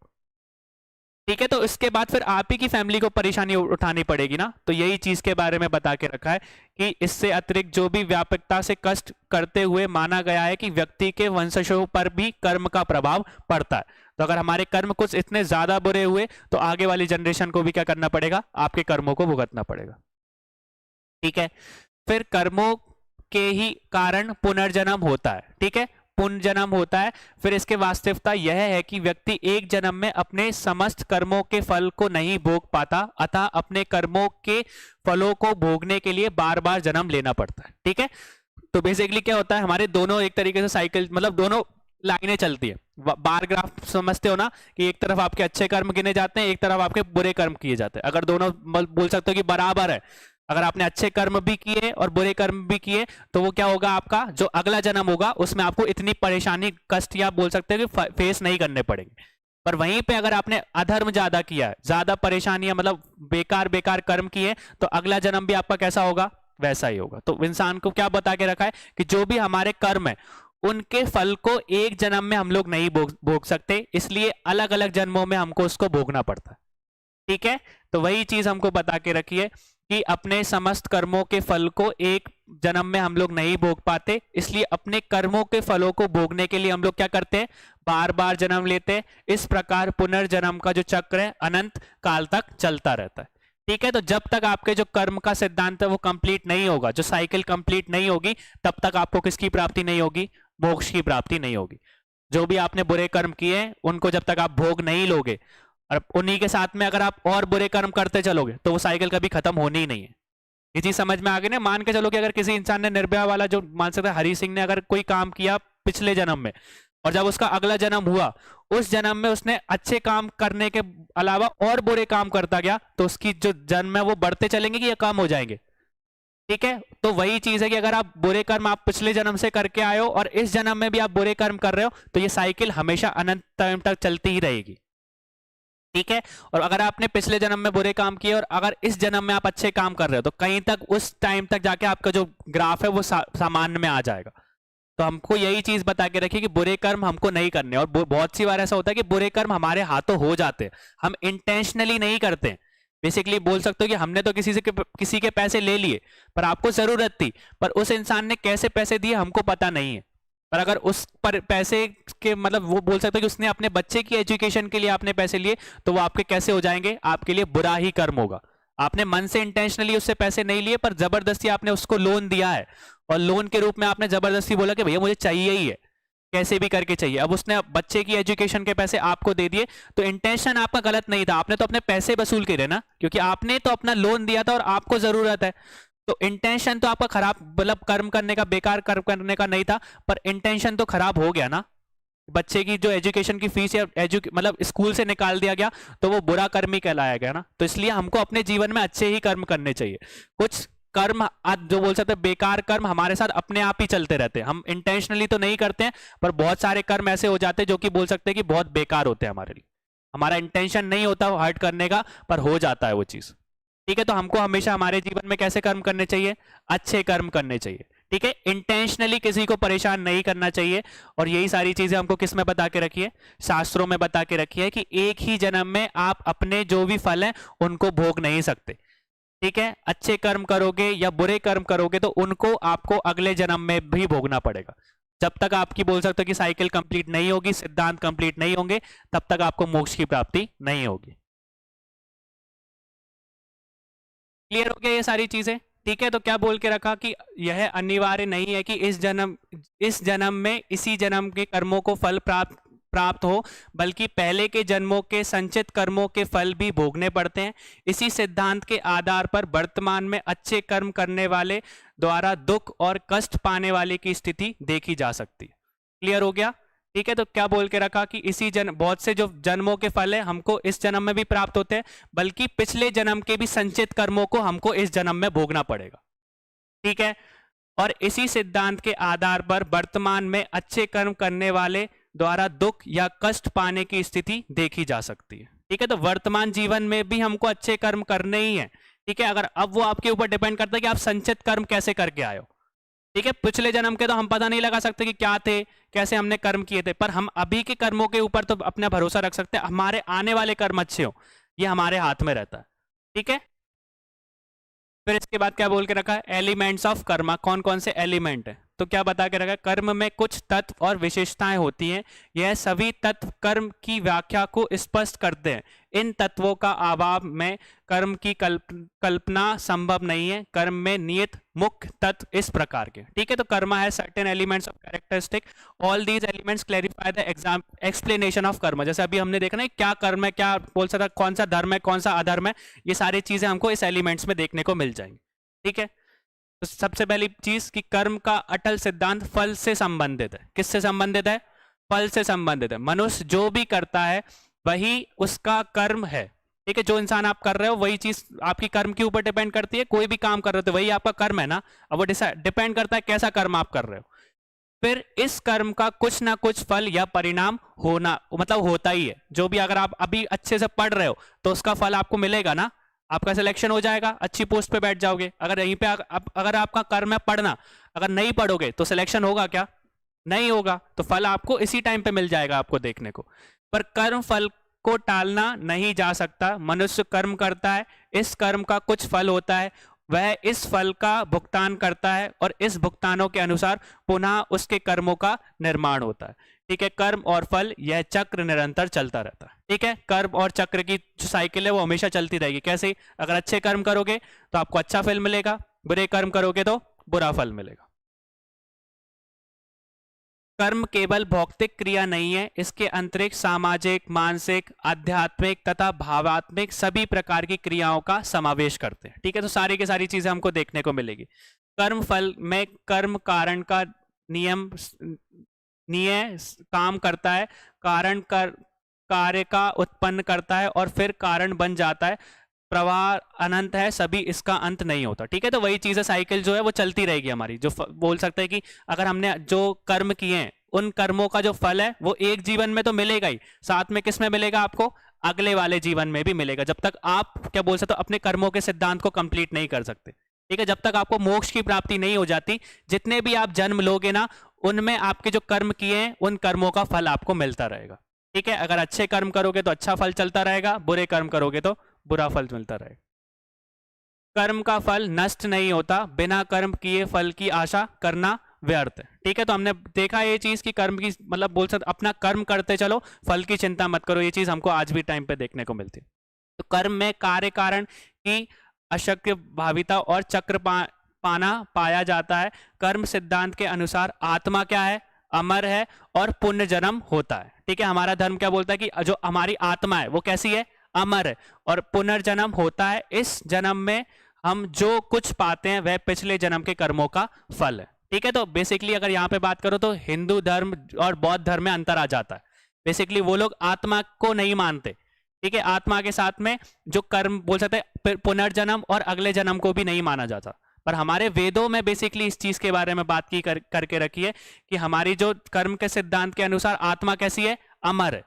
Speaker 1: ठीक है, तो इसके बाद फिर आप ही की फैमिली को परेशानी उठानी पड़ेगी ना। तो यही चीज के बारे में बता के रखा है कि इससे अतिरिक्त जो भी व्यापकता से कष्ट करते हुए माना गया है कि व्यक्ति के वंशजों पर भी कर्म का प्रभाव पड़ता है। तो अगर हमारे कर्म कुछ इतने ज्यादा बुरे हुए तो आगे वाली जनरेशन को भी क्या करना पड़ेगा, आपके कर्मों को भुगतना पड़ेगा। ठीक है, फिर कर्मों के ही कारण पुनर्जन्म होता है। ठीक है, पुनर्जन्म होता है। फिर इसके वास्तविकता यह है कि व्यक्ति एक जन्म में अपने समस्त कर्मों के फल को नहीं भोग पाता, अतः अपने कर्मों के फलों को भोगने के लिए बार बार जन्म लेना पड़ता है। ठीक है, तो बेसिकली क्या होता है, हमारे दोनों एक तरीके से साइकिल, मतलब दोनों लाइनें चलती है। बार ग्राफ समझते हो ना कि एक तरफ आपके अच्छे कर्म गिने जाते हैं, एक तरफ आपके बुरे कर्म किए जाते हैं। अगर दोनों बोल सकते हो कि बराबर है, अगर आपने अच्छे कर्म भी किए और बुरे कर्म भी किए तो वो क्या होगा, आपका जो अगला जन्म होगा उसमें आपको इतनी परेशानी, कष्ट या बोल सकते हैं कि फेस नहीं करने पड़ेंगे। पर वहीं पे अगर आपने अधर्म ज्यादा किया है, ज्यादा परेशानियां, मतलब बेकार बेकार कर्म किए, तो अगला जन्म भी आपका कैसा होगा, वैसा ही होगा। तो इंसान को क्या बता के रखा है कि जो भी हमारे कर्म है उनके फल को एक जन्म में हम लोग नहीं भोग सकते, इसलिए अलग अलग जन्मों में हमको उसको भोगना पड़ता है। ठीक है, तो वही चीज हमको बता के रखी है कि अपने समस्त कर्मों के फल को एक जन्म में हम लोग नहीं भोग पाते, इसलिए अपने कर्मों के फलों को भोगने के लिए हम लोग क्या करते हैं, बार बार जन्म लेते हैं। इस प्रकार पुनर्जन्म का जो चक्र है अनंत काल तक चलता रहता है। ठीक है, तो जब तक आपके जो कर्म का सिद्धांत है वो कंप्लीट नहीं होगा, जो साइकिल कंप्लीट नहीं होगी, तब तक आपको किसकी प्राप्ति नहीं होगी, मोक्ष की प्राप्ति नहीं होगी। जो भी आपने बुरे कर्म किए उनको जब तक आप भोग नहीं लोगे और उन्हीं के साथ में अगर आप और बुरे कर्म करते चलोगे तो वो साइकिल कभी खत्म होनी ही नहीं है। ये चीज समझ में आ गई ना। मान के चलो कि अगर किसी इंसान ने निर्भया वाला जो मान सकते हैं हरि सिंह ने अगर कोई काम किया पिछले जन्म में और जब उसका अगला जन्म हुआ उस जन्म में उसने अच्छे काम करने के अलावा और बुरे काम करता गया तो उसकी जो जन्म है वो बढ़ते चलेंगे कि या कम हो जाएंगे। ठीक है, तो वही चीज है कि अगर आप बुरे कर्म आप पिछले जन्म से करके आए हो और इस जन्म में भी आप बुरे कर्म कर रहे हो तो ये साइकिल हमेशा अनंत टाइम तक चलती ही रहेगी। ठीक है, और अगर आपने पिछले जन्म में बुरे काम किए और अगर इस जन्म में आप अच्छे काम कर रहे हो तो कहीं तक उस टाइम तक जाके आपका जो ग्राफ है वो सामान्य में आ जाएगा। तो हमको यही चीज बता के रखिए कि बुरे कर्म हमको नहीं करने। और बहुत सी बार ऐसा होता है कि बुरे कर्म हमारे हाथों हो जाते हैं, हम इंटेंशनली नहीं करते। बेसिकली बोल सकते हो कि हमने तो किसी के पैसे ले लिए पर आपको जरूरत थी, पर उस इंसान ने कैसे पैसे दिए हमको पता नहीं है। पर अगर उस पर पैसे के मतलब वो बोल सकते हो कि उसने अपने बच्चे की एजुकेशन के लिए आपने पैसे लिए तो वो आपके कैसे हो जाएंगे, आपके लिए बुरा ही कर्म होगा। आपने मन से इंटेंशनली उससे पैसे नहीं लिए पर जबरदस्ती आपने उसको लोन दिया है और लोन के रूप में आपने जबरदस्ती बोला कि भैया मुझे चाहिए ही है, कैसे भी करके चाहिए। अब उसने बच्चे की एजुकेशन के पैसे आपको दे दिए तो इंटेंशन आपका गलत नहीं था, आपने तो अपने पैसे वसूल करे ना, क्योंकि आपने तो अपना लोन दिया था और आपको जरूरत है। तो इंटेंशन तो आपका खराब मतलब कर्म करने का बेकार कर्म करने का नहीं था, पर इंटेंशन तो खराब हो गया ना। बच्चे की जो एजुकेशन की फीस या मतलब स्कूल से निकाल दिया गया तो वो बुरा कर्म ही कहलाया गया ना। तो इसलिए हमको अपने जीवन में अच्छे ही कर्म करने चाहिए। कुछ कर्म आज जो बोल सकते हैं बेकार कर्म हमारे साथ अपने आप ही चलते रहते हैं, हम इंटेंशनली तो नहीं करते हैं पर बहुत सारे कर्म ऐसे हो जाते हैं जो कि बोल सकते हैं कि बहुत बेकार होते हैं हमारे लिए। हमारा इंटेंशन नहीं होता हर्ट करने का पर हो जाता है वो चीज। ठीक है, तो हमको हमेशा हमारे जीवन में कैसे कर्म करने चाहिए, अच्छे कर्म करने चाहिए। ठीक है, इंटेंशनली किसी को परेशान नहीं करना चाहिए। और यही सारी चीजें हमको किस में बता के रखी है, शास्त्रों में बता के रखी है कि एक ही जन्म में आप अपने जो भी फल हैं उनको भोग नहीं सकते। ठीक है, अच्छे कर्म करोगे या बुरे कर्म करोगे तो उनको आपको अगले जन्म में भी भोगना पड़ेगा। जब तक आपकी बोल सकते हो कि साइकिल कंप्लीट नहीं होगी, सिद्धांत कंप्लीट नहीं होंगे, तब तक आपको मोक्ष की प्राप्ति नहीं होगी। क्लियर हो गया ये सारी चीजें? ठीक है, तो क्या बोल के रखा कि यह अनिवार्य नहीं है कि इस जन्म में इसी जन्म के कर्मों को फल प्राप्त हो, बल्कि पहले के जन्मों के संचित कर्मों के फल भी भोगने पड़ते हैं। इसी सिद्धांत के आधार पर वर्तमान में अच्छे कर्म करने वाले द्वारा दुख और कष्ट पाने वाले की स्थिति देखी जा सकती है। क्लियर हो गया? ठीक है, तो क्या बोल के रखा कि इसी बहुत से जो जन्मों के फल है हमको इस जन्म में भी प्राप्त होते हैं, बल्कि पिछले जन्म के भी संचित कर्मों को हमको इस जन्म में भोगना पड़ेगा। ठीक है, और इसी सिद्धांत के आधार पर वर्तमान में अच्छे कर्म करने वाले द्वारा दुख या कष्ट पाने की स्थिति देखी जा सकती है। ठीक है, तो वर्तमान जीवन में भी हमको अच्छे कर्म करने ही है। ठीक है, अगर अब वो आपके ऊपर डिपेंड करता है कि आप संचित कर्म कैसे करके आए हो। ठीक है, पिछले जन्म के तो हम पता नहीं लगा सकते कि क्या थे, कैसे हमने कर्म किए थे, पर हम अभी के कर्मों के ऊपर तो अपना भरोसा रख सकते हैं, हमारे आने वाले कर्म अच्छे हो, ये हमारे हाथ में रहता है। ठीक है, फिर इसके बाद क्या बोल के रखा है, एलिमेंट्स ऑफ कर्मा। कौन कौन से एलिमेंट है, तो क्या बता के रखा है, कर्म में कुछ तत्व और विशेषताएं होती हैं, यह सभी तत्व कर्म की व्याख्या को स्पष्ट करते हैं। इन तत्वों का अभाव में कर्म की कल्पना संभव नहीं है। कर्म में नियत मुख्य तत्व इस प्रकार के। ठीक है, तो कर्मा है certain elements of characteristic, all these elements clarify the explanation of कर्म। जैसे अभी हमने देखा ना क्या कर्म है, क्या बोल सकता, कौन सा धर्म है, कौन सा अधर्म है, ये सारी चीजें हमको इस एलिमेंट्स में देखने को मिल जाएंगी। ठीक है, तो सबसे पहली चीज कि कर्म का अटल सिद्धांत फल से संबंधित है। किससे संबंधित है? फल से संबंधित है। मनुष्य जो भी करता है वही उसका कर्म है। ठीक है, जो इंसान आप कर रहे हो वही चीज आपकी कर्म के ऊपर डिपेंड करती है। कोई भी काम कर रहे हो तो वही आपका कर्म है ना। अब वो डिपेंड करता है कैसा कर्म आप कर रहे हो। फिर इस कर्म का कुछ ना कुछ फल या परिणाम होना मतलब होता ही है। जो भी अगर आप अभी अच्छे से पढ़ रहे हो तो उसका फल आपको मिलेगा ना, आपका सिलेक्शन हो जाएगा, अच्छी पोस्ट पे बैठ जाओगे। अगर यहीं पे अगर आपका कर्म है पढ़ना, अगर नहीं पढ़ोगे तो सिलेक्शन होगा क्या? नहीं होगा। तो फल आपको इसी टाइम पे मिल जाएगा आपको देखने को। पर कर्म फल को टालना नहीं जा सकता। मनुष्य कर्म करता है, इस कर्म का कुछ फल होता है, वह इस फल का भुगतान करता है और इस भुगतानों के अनुसार पुनः उसके कर्मों का निर्माण होता है। ठीक है, कर्म और फल यह चक्र निरंतर चलता रहता है। ठीक है, कर्म और चक्र की जो साइकिल है वो हमेशा चलती रहेगी। कैसे? अगर अच्छे कर्म करोगे तो आपको अच्छा फल मिलेगा, बुरे कर्म करोगे तो बुरा फल मिलेगा। कर्म केवल भौतिक क्रिया नहीं है, इसके अंतरिक्ष सामाजिक, मानसिक, आध्यात्मिक तथा भावात्मक सभी प्रकार की क्रियाओं का समावेश करते हैं। ठीक है, तो सारी की सारी चीजें हमको देखने को मिलेगी। कर्म फल में कर्म कारण का नियम काम करता है, कारण कार्य का उत्पन्न करता है और फिर कारण बन जाता है। प्रवाह अनंत है, सभी इसका अंत नहीं होता। ठीक है, तो वही चीज है, साइकिल जो है वो चलती रहेगी हमारी। जो बोल सकते हैं कि अगर हमने जो कर्म किए हैं उन कर्मों का जो फल है वो एक जीवन में तो मिलेगा ही, साथ में किस में मिलेगा आपको, अगले वाले जीवन में भी मिलेगा, जब तक आप क्या बोल सकते हो अपने कर्मों के सिद्धांत को कंप्लीट नहीं कर सकते। ठीक है, जब तक आपको मोक्ष की प्राप्ति नहीं हो जाती, जितने भी आप जन्म लोगे ना उनमें आपके जो कर्म किए हैं उन कर्मों का फल आपको मिलता रहेगा। ठीक है, अगर अच्छे कर्म करोगे तो अच्छा फल चलता रहेगा, बुरे कर्म करोगे तो बुरा फल मिलता रहेगा। कर्म का फल नष्ट नहीं होता, बिना कर्म किए फल की आशा करना व्यर्थ है। ठीक है, तो हमने देखा ये चीज कि कर्म की मतलब बोल सकते अपना कर्म करते चलो, फल की चिंता मत करो। ये चीज हमको आज भी टाइम पे देखने को मिलती है। तो कर्म में कार्य कारण की अशक्य भाविता और चक्र पाना पाया जाता है। कर्म सिद्धांत के अनुसार आत्मा क्या है, अमर है और पुण्य जन्म होता है। ठीक है, हमारा धर्म क्या बोलता है कि जो हमारी आत्मा है वो कैसी है, अमर है और पुनर्जन्म होता है। इस जन्म में हम जो कुछ पाते हैं वह पिछले जन्म के कर्मों का फल है। ठीक है, तो बेसिकली अगर यहाँ पे बात करो तो हिंदू धर्म और बौद्ध धर्म में अंतर आ जाता है। बेसिकली वो लोग आत्मा को नहीं मानते। ठीक है, आत्मा के साथ में जो कर्म बोल सकते हैं पुनर्जन्म और अगले जन्म को भी नहीं माना जाता। पर हमारे वेदों में बेसिकली इस चीज के बारे में बात की करके रखी है कि हमारी जो कर्म के सिद्धांत के अनुसार आत्मा कैसी है, अमर है।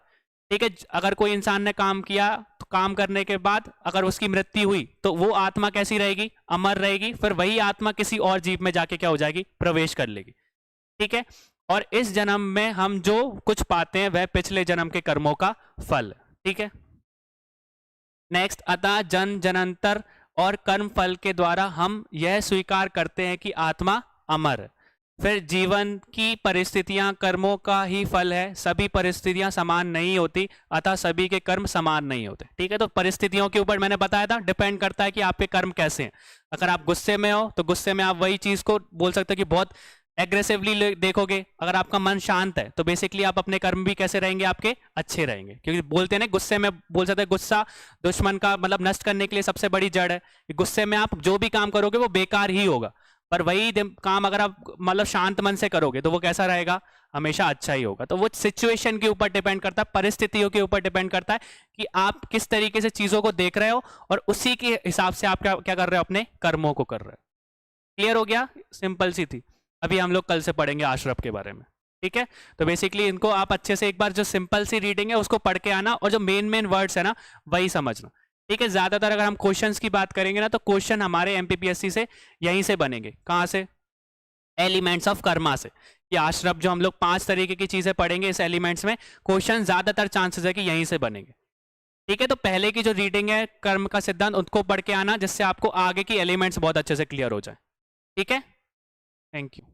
Speaker 1: ठीक है, अगर कोई इंसान ने काम किया तो काम करने के बाद अगर उसकी मृत्यु हुई तो वो आत्मा कैसी रहेगी, अमर रहेगी। फिर वही आत्मा किसी और जीव में जाके क्या हो जाएगी, प्रवेश कर लेगी। ठीक है, और इस जन्म में हम जो कुछ पाते हैं वह पिछले जन्म के कर्मों का फल है। ठीक है, नेक्स्ट, अतः जन्मांतर और कर्म फल के द्वारा हम यह स्वीकार करते हैं कि आत्मा अमर है। फिर जीवन की परिस्थितियां कर्मों का ही फल है, सभी परिस्थितियां समान नहीं होती, अतः सभी के कर्म समान नहीं होते। ठीक है, तो परिस्थितियों के ऊपर मैंने बताया था डिपेंड करता है कि आपके कर्म कैसे हैं। अगर आप गुस्से में हो तो गुस्से में आप वही चीज को बोल सकते हैं कि बहुत एग्रेसिवली देखोगे। अगर आपका मन शांत है तो बेसिकली आप अपने कर्म भी कैसे रहेंगे, आपके अच्छे रहेंगे। क्योंकि बोलते हैं ना गुस्से में बोल सकते हैं गुस्सा दुश्मन का मतलब नष्ट करने के लिए सबसे बड़ी जड़ है। गुस्से में आप जो भी काम करोगे वो बेकार ही होगा, पर वही काम अगर आप मतलब शांत मन से करोगे तो वो कैसा रहेगा, हमेशा अच्छा ही होगा। तो वो सिचुएशन के ऊपर डिपेंड करता है, परिस्थितियों के ऊपर डिपेंड करता है कि आप किस तरीके से चीजों को देख रहे हो और उसी के हिसाब से आप क्या कर रहे हो, अपने कर्मों को कर रहे हो। क्लियर हो गया, सिंपल सी थी। अभी हम लोग कल से पढ़ेंगे आश्रम के बारे में। ठीक है, तो बेसिकली इनको आप अच्छे से एक बार जो सिंपल सी रीडिंग है उसको पढ़ के आना और जो मेन वर्ड्स है ना वही समझना। ठीक है, ज्यादातर अगर हम क्वेश्चंस की बात करेंगे ना तो क्वेश्चन हमारे एमपीपीएससी से यहीं से बनेंगे। कहाँ से, एलिमेंट्स ऑफ कर्मा से। कि आश्रम जो हम लोग 5 तरीके की चीजें पढ़ेंगे इस एलिमेंट्स में, क्वेश्चन ज्यादातर चांसेस है कि यहीं से बनेंगे। ठीक है, तो पहले की जो रीडिंग है कर्म का सिद्धांत उनको पढ़ के आना जिससे आपको आगे की एलिमेंट्स बहुत अच्छे से क्लियर हो जाए। ठीक है, थैंक यू।